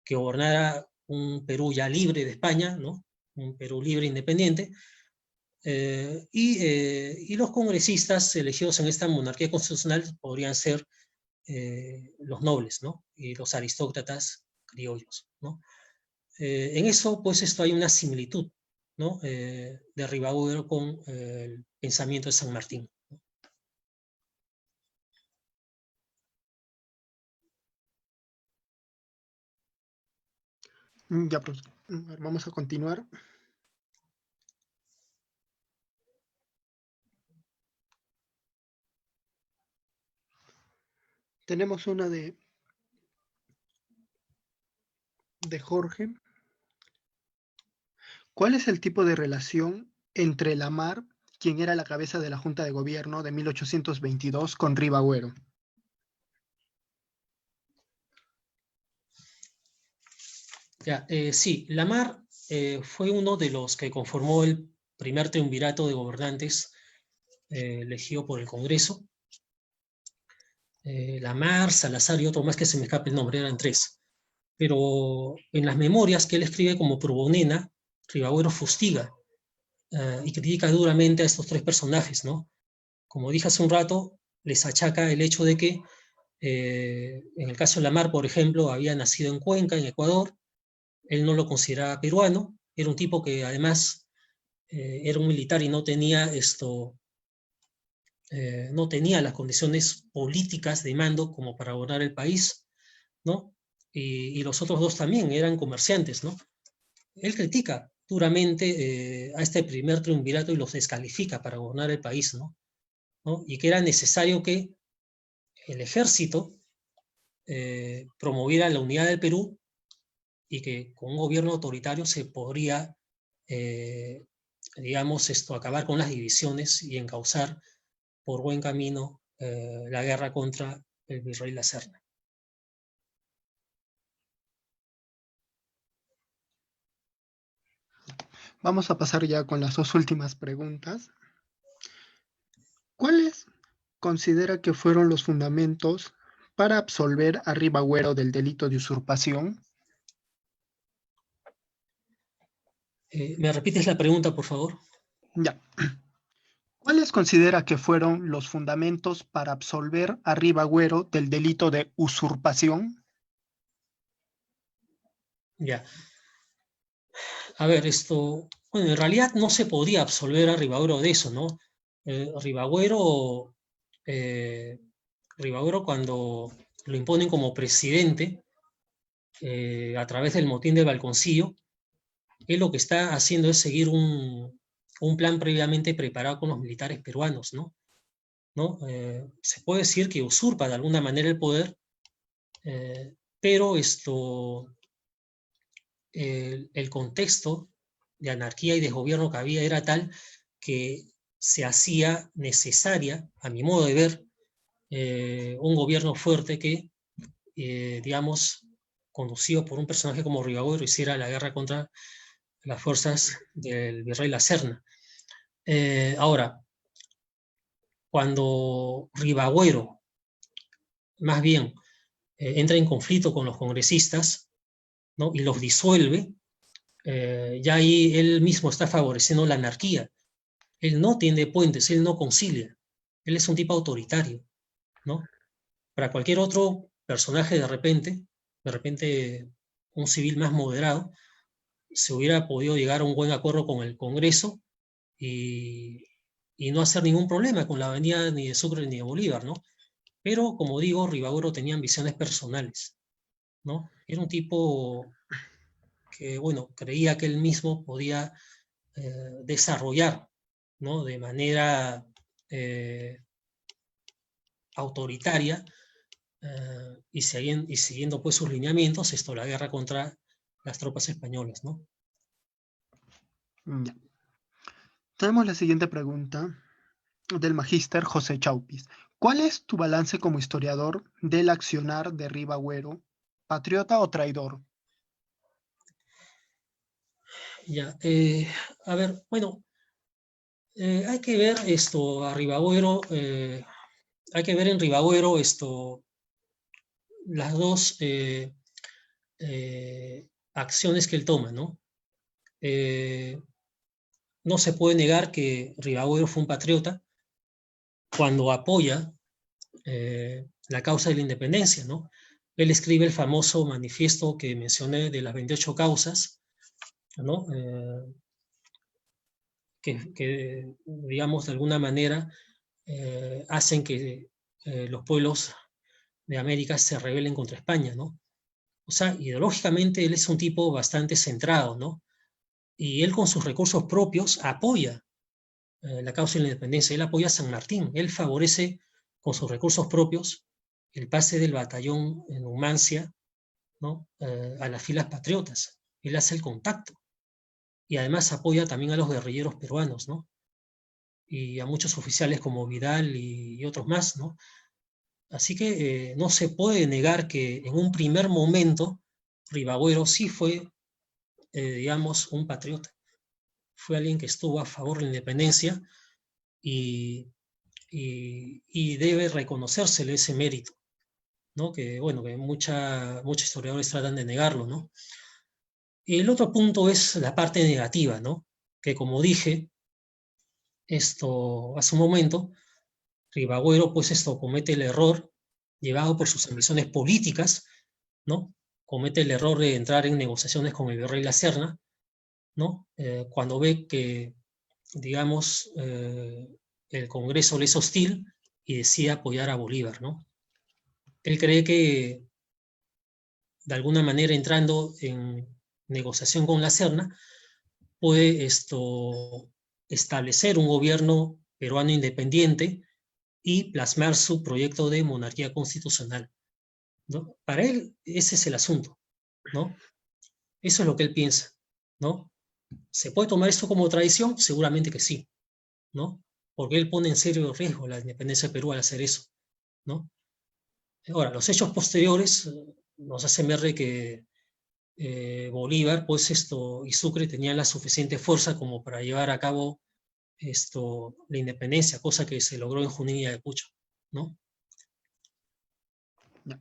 que gobernara un Perú ya libre de España, ¿no? Un Perú libre e independiente, y los congresistas elegidos en esta monarquía constitucional podrían ser los nobles, ¿no? Y los aristócratas criollos, ¿no? En eso, pues, hay una similitud, ¿no? De Ribagüero con el pensamiento de San Martín. Ya, profesor. Vamos a continuar. Tenemos una de Jorge. ¿Cuál es el tipo de relación entre Lamar, quien era la cabeza de la Junta de Gobierno de 1822, con Ribagüero? Ya, sí, Lamar fue uno de los que conformó el primer triunvirato de gobernantes elegido por el Congreso. Lamar, Salazar y otro más que se me escape el nombre, eran tres. Pero en las memorias que él escribe como Prubonena, Ribagüero fustiga y critica duramente a estos tres personajes, ¿no? Como dije hace un rato, les achaca el hecho de que, en el caso de Lamar, por ejemplo, había nacido en Cuenca, en Ecuador, él no lo consideraba peruano, era un tipo que además era un militar y no tenía no tenía las condiciones políticas de mando como para gobernar el país, ¿no? Y los otros dos también eran comerciantes, ¿no? Él critica duramente a este primer triunvirato y los descalifica para gobernar el país, ¿no? ¿No? Y que era necesario que el ejército promoviera la unidad del Perú y que con un gobierno autoritario se podría, digamos, acabar con las divisiones y encauzar por buen camino la guerra contra el virrey La Serna. Vamos a pasar ya con las dos últimas preguntas. ¿Cuáles considera que fueron los fundamentos para absolver a Ribagüero del delito de usurpación? ¿Me repites la pregunta, por favor? Ya. ¿Cuáles considera que fueron los fundamentos para absolver a Ribagüero del delito de usurpación? Ya. A ver, bueno, en realidad no se podía absolver a Ribagüero de eso, ¿no? Ribagüero cuando lo imponen como presidente a través del motín del Balconcillo, él lo que está haciendo es seguir un plan previamente preparado con los militares peruanos, ¿no? Se puede decir que usurpa de alguna manera el poder, pero el contexto de anarquía y desgobierno que había era tal que se hacía necesaria, a mi modo de ver, un gobierno fuerte que, digamos, conducido por un personaje como Ribagüero, hiciera la guerra contra las fuerzas del virrey La Serna. Ahora, cuando Ribagüero, más bien, entra en conflicto con los congresistas, ¿no? Y los disuelve, ya ahí él mismo está favoreciendo la anarquía. Él no tiende puentes, él no concilia. Él es un tipo autoritario, ¿no? Para cualquier otro personaje, de repente un civil más moderado, se hubiera podido llegar a un buen acuerdo con el Congreso y no hacer ningún problema con la avenida ni de Sucre ni de Bolívar, ¿no? Pero, como digo, Ribagüero tenía ambiciones personales, ¿no? Era un tipo que, bueno, creía que él mismo podía desarrollar, ¿no? De manera autoritaria y siguiendo pues sus lineamientos, la guerra contra las tropas españolas, ¿no? Ya. Tenemos la siguiente pregunta del magíster José Chaupis. ¿Cuál es tu balance como historiador del accionar de Ribagüero, patriota o traidor? Ya, a ver, bueno, hay que ver a Ribagüero, hay que ver en Ribagüero las dos acciones que él toma, ¿no? No se puede negar que Ribagüero fue un patriota cuando apoya la causa de la independencia, ¿no? Él escribe el famoso manifiesto que mencioné de las 28 causas, ¿no? Que, digamos, de alguna manera hacen que los pueblos de América se rebelen contra España, ¿no? O sea, ideológicamente él es un tipo bastante centrado, ¿no? Y él con sus recursos propios apoya la causa de la independencia, él apoya a San Martín, él favorece con sus recursos propios el pase del batallón en Numancia, ¿no? A las filas patriotas, él hace el contacto y además apoya también a los guerrilleros peruanos, ¿no? Y a muchos oficiales como Vidal y otros más, ¿no? Así que no se puede negar que en un primer momento Ribagüero sí fue, digamos, un patriota. Fue alguien que estuvo a favor de la independencia y, y debe reconocérsele ese mérito, ¿no? Que, bueno, que muchos historiadores tratan de negarlo, ¿no? Y el otro punto es la parte negativa, ¿no? Que como dije hace un momento, Ribagüero pues comete el error, llevado por sus ambiciones políticas, ¿no? Comete el error de entrar en negociaciones con el virrey La Serna, ¿no? Cuando ve que, digamos, el Congreso le es hostil y decide apoyar a Bolívar, ¿no? Él cree que, de alguna manera, entrando en negociación con La Serna, puede establecer un gobierno peruano independiente y plasmar su proyecto de monarquía constitucional, ¿no? Para él ese es el asunto, ¿no? Eso es lo que él piensa, ¿no? ¿Se puede tomar esto como tradición? Seguramente que sí, ¿no? Porque él pone en serio riesgo la independencia de Perú al hacer eso, ¿no? Ahora, los hechos posteriores nos hacen ver de que Bolívar, pues y Sucre tenían la suficiente fuerza como para llevar a cabo la independencia, cosa que se logró en Junín y Ayacucho, ¿no? Ya.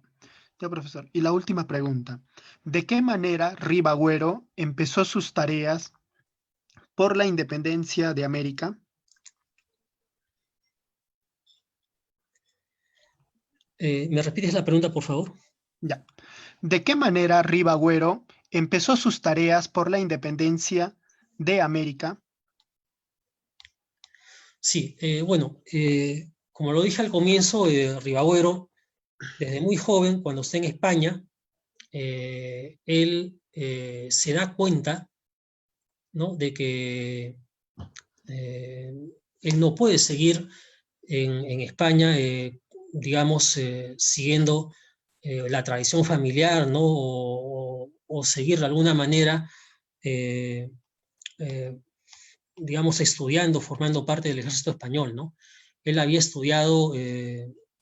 Ya, profesor. Y la última pregunta. ¿De qué manera Ribagüero empezó sus tareas por la independencia de América? ¿Me repites la pregunta, por favor? Ya. ¿De qué manera Ribagüero empezó sus tareas por la independencia de América? Sí, bueno, como lo dije al comienzo, Ribagüero, desde muy joven, cuando está en España, él se da cuenta, ¿no? De que eh, él no puede seguir en España, digamos, siguiendo la tradición familiar, ¿no? O seguir de alguna manera, eh, eh, digamos, estudiando, formando parte del ejército español, ¿no? Él había estudiado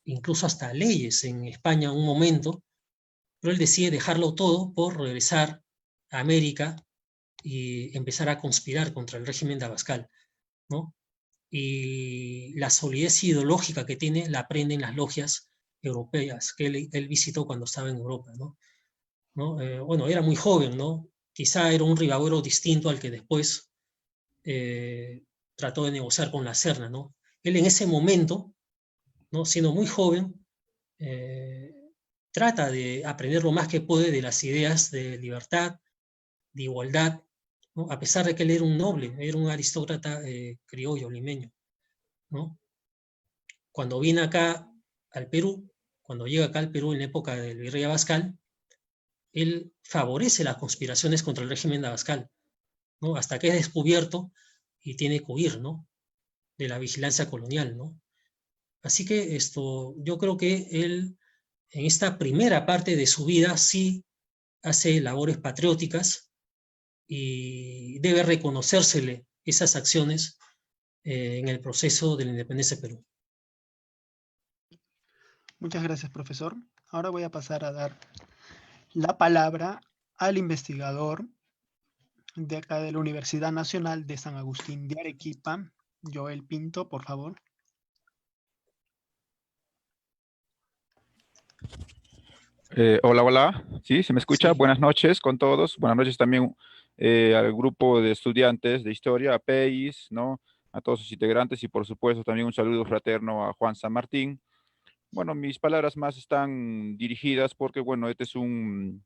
incluso hasta leyes en España en un momento, pero él decide dejarlo todo por regresar a América y empezar a conspirar contra el régimen de Abascal, ¿no? Y la solidez ideológica que tiene la aprende en las logias europeas que él visitó cuando estaba en Europa, ¿no? ¿No? Bueno, era muy joven, ¿no? Quizá era un Ribagüero distinto al que después eh, trató de negociar con la Serna, ¿no? Él en ese momento, ¿no? Siendo muy joven, eh, trata de aprender lo más que puede de las ideas de libertad, de igualdad, ¿no? A pesar de que él era un noble, era un aristócrata criollo, limeño, ¿no? Cuando viene acá al Perú, cuando llega acá al Perú en la época del virrey Abascal, él favorece las conspiraciones contra el régimen de Abascal, ¿no? Hasta que es descubierto y tiene que huir, ¿no? De la vigilancia colonial, ¿no? Así que yo creo que él en esta primera parte de su vida sí hace labores patrióticas y debe reconocérsele esas acciones en el proceso de la independencia de Perú. Muchas gracias, profesor. Ahora voy a pasar a dar la palabra al investigador de acá de la Universidad Nacional de San Agustín de Arequipa, Joel Pinto, por favor. Hola, hola. Sí, se me escucha. Sí, Buenas noches con todos. Buenas noches también al grupo de estudiantes de historia, a PEIS, ¿no? A todos sus integrantes y por supuesto también un saludo fraterno a Juan San Martín. Bueno, mis palabras más están dirigidas porque, bueno, este es un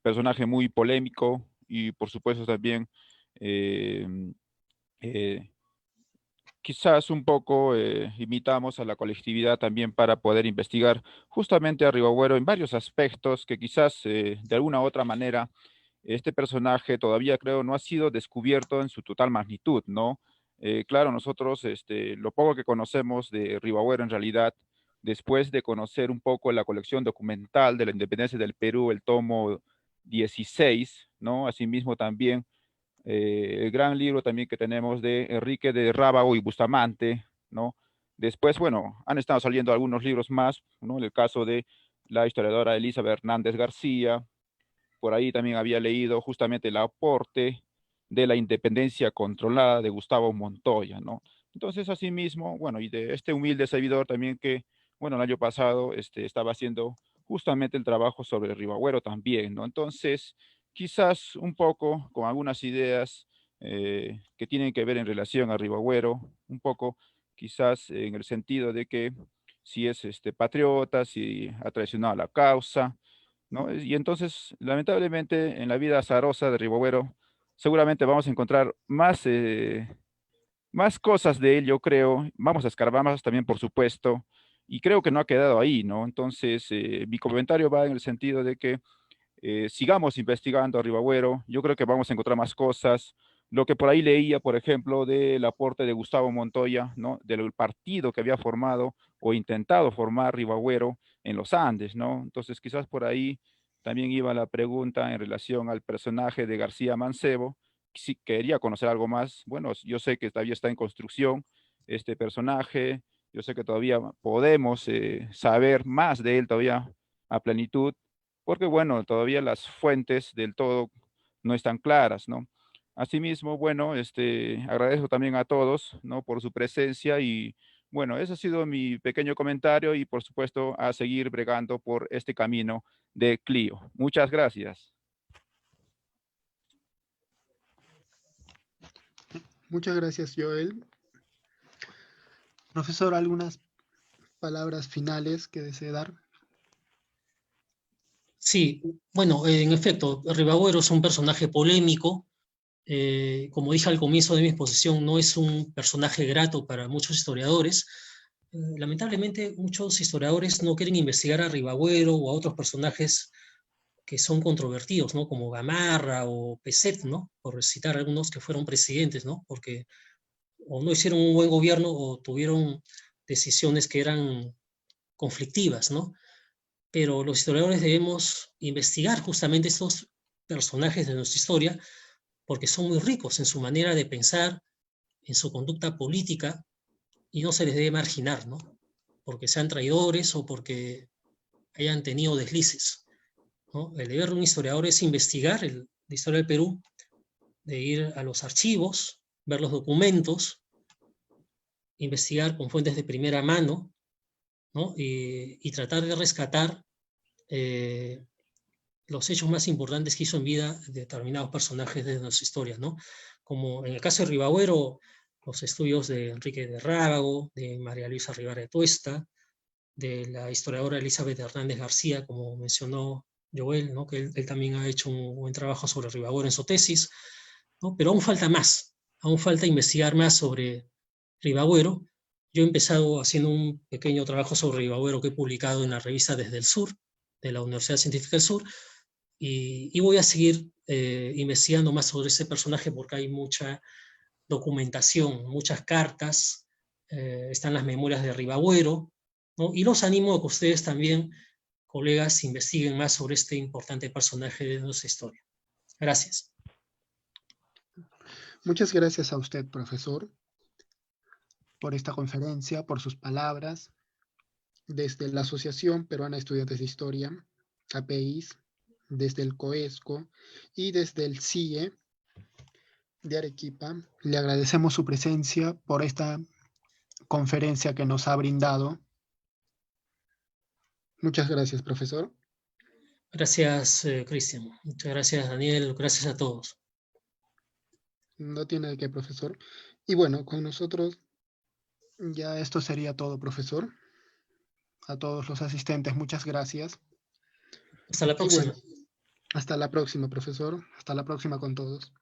personaje muy polémico y por supuesto también eh, eh, quizás un poco imitamos a la colectividad también para poder investigar justamente a Ribagüero en varios aspectos que quizás de alguna u otra manera este personaje todavía creo no ha sido descubierto en su total magnitud, ¿no? Claro, nosotros lo poco que conocemos de Ribagüero en realidad, después de conocer un poco la colección documental de la independencia del Perú, el tomo 16, ¿no? Asimismo también el gran libro también que tenemos de Enrique de Rábago y Bustamante, ¿no? Después, bueno, han estado saliendo algunos libros más, ¿no? En el caso de la historiadora Elizabeth Hernández García, por ahí también había leído justamente el aporte de la independencia controlada de Gustavo Montoya, ¿no? Entonces, asimismo, bueno, y de este humilde servidor también que, bueno, el año pasado estaba haciendo justamente el trabajo sobre el Ribagüero también, ¿no? Entonces, quizás un poco con algunas ideas que tienen que ver en relación a Ribagüero, un poco quizás en el sentido de que si es patriota, si ha traicionado la causa, ¿no? Y entonces, lamentablemente, en la vida azarosa de Ribagüero, seguramente vamos a encontrar más cosas de él, yo creo. Vamos a escarbar más también, por supuesto, y creo que no ha quedado ahí, ¿no? Entonces, mi comentario va en el sentido de que sigamos investigando a Ribagüero, yo creo que vamos a encontrar más cosas. Lo que por ahí leía, por ejemplo, del aporte de Gustavo Montoya, ¿no? Del partido que había formado o intentado formar Ribagüero en los Andes, ¿no? Entonces, quizás por ahí también iba la pregunta en relación al personaje de García Mancebo. Si quería conocer algo más, bueno, yo sé que todavía está en construcción este personaje, yo sé que todavía podemos saber más de él todavía a plenitud, porque bueno, todavía las fuentes del todo no están claras, ¿no? Asimismo, bueno, agradezco también a todos, ¿no? Por su presencia y bueno, ese ha sido mi pequeño comentario y por supuesto a seguir bregando por este camino de Clio. Muchas gracias. Muchas gracias, Joel. Profesor, ¿algunas palabras finales que desee dar? Sí, bueno, en efecto, Ribagüero es un personaje polémico. Como dije al comienzo de mi exposición, no es un personaje grato para muchos historiadores. Lamentablemente, muchos historiadores no quieren investigar a Ribagüero o a otros personajes que son controvertidos, ¿no? Como Gamarra o Peset, ¿no? Por citar algunos que fueron presidentes, ¿no? Porque o no hicieron un buen gobierno o tuvieron decisiones que eran conflictivas, ¿no? Pero los historiadores debemos investigar justamente estos personajes de nuestra historia porque son muy ricos en su manera de pensar, en su conducta política, y no se les debe marginar, ¿no? Porque sean traidores o porque hayan tenido deslices, ¿no? El deber de un historiador es investigar la historia del Perú, de ir a los archivos, ver los documentos, investigar con fuentes de primera mano, ¿no? Y tratar de rescatar los hechos más importantes que hizo en vida determinados personajes de nuestra historia, ¿no? Como en el caso de Ribagüero, los estudios de Enrique de Rábago, de María Luisa Rivera de Tuesta, de la historiadora Elizabeth Hernández García, como mencionó Joel, ¿no? Que él también ha hecho un buen trabajo sobre Ribagüero en su tesis, ¿no? Pero aún falta más, aún falta investigar más sobre Ribagüero. Yo he empezado haciendo un pequeño trabajo sobre Ribagüero que he publicado en la revista Desde el Sur, de la Universidad Científica del Sur, y voy a seguir investigando más sobre ese personaje porque hay mucha documentación, muchas cartas, están las memorias de Ribagüero, ¿no? Y los animo a que ustedes también, colegas, investiguen más sobre este importante personaje de nuestra historia. Gracias. Muchas gracias a usted, profesor, por esta conferencia, por sus palabras. Desde la Asociación Peruana de Estudiantes de Historia, APEIS, desde el COESCO y desde el CIE de Arequipa, le agradecemos su presencia por esta conferencia que nos ha brindado. Muchas gracias, profesor. Gracias, Cristian. Muchas gracias, Daniel. Gracias a todos. No tiene de qué, profesor. Y bueno, con nosotros ya esto sería todo, profesor. A todos los asistentes, muchas gracias. Hasta la Y bueno, próxima. hasta la próxima, profesor. Hasta la próxima con todos.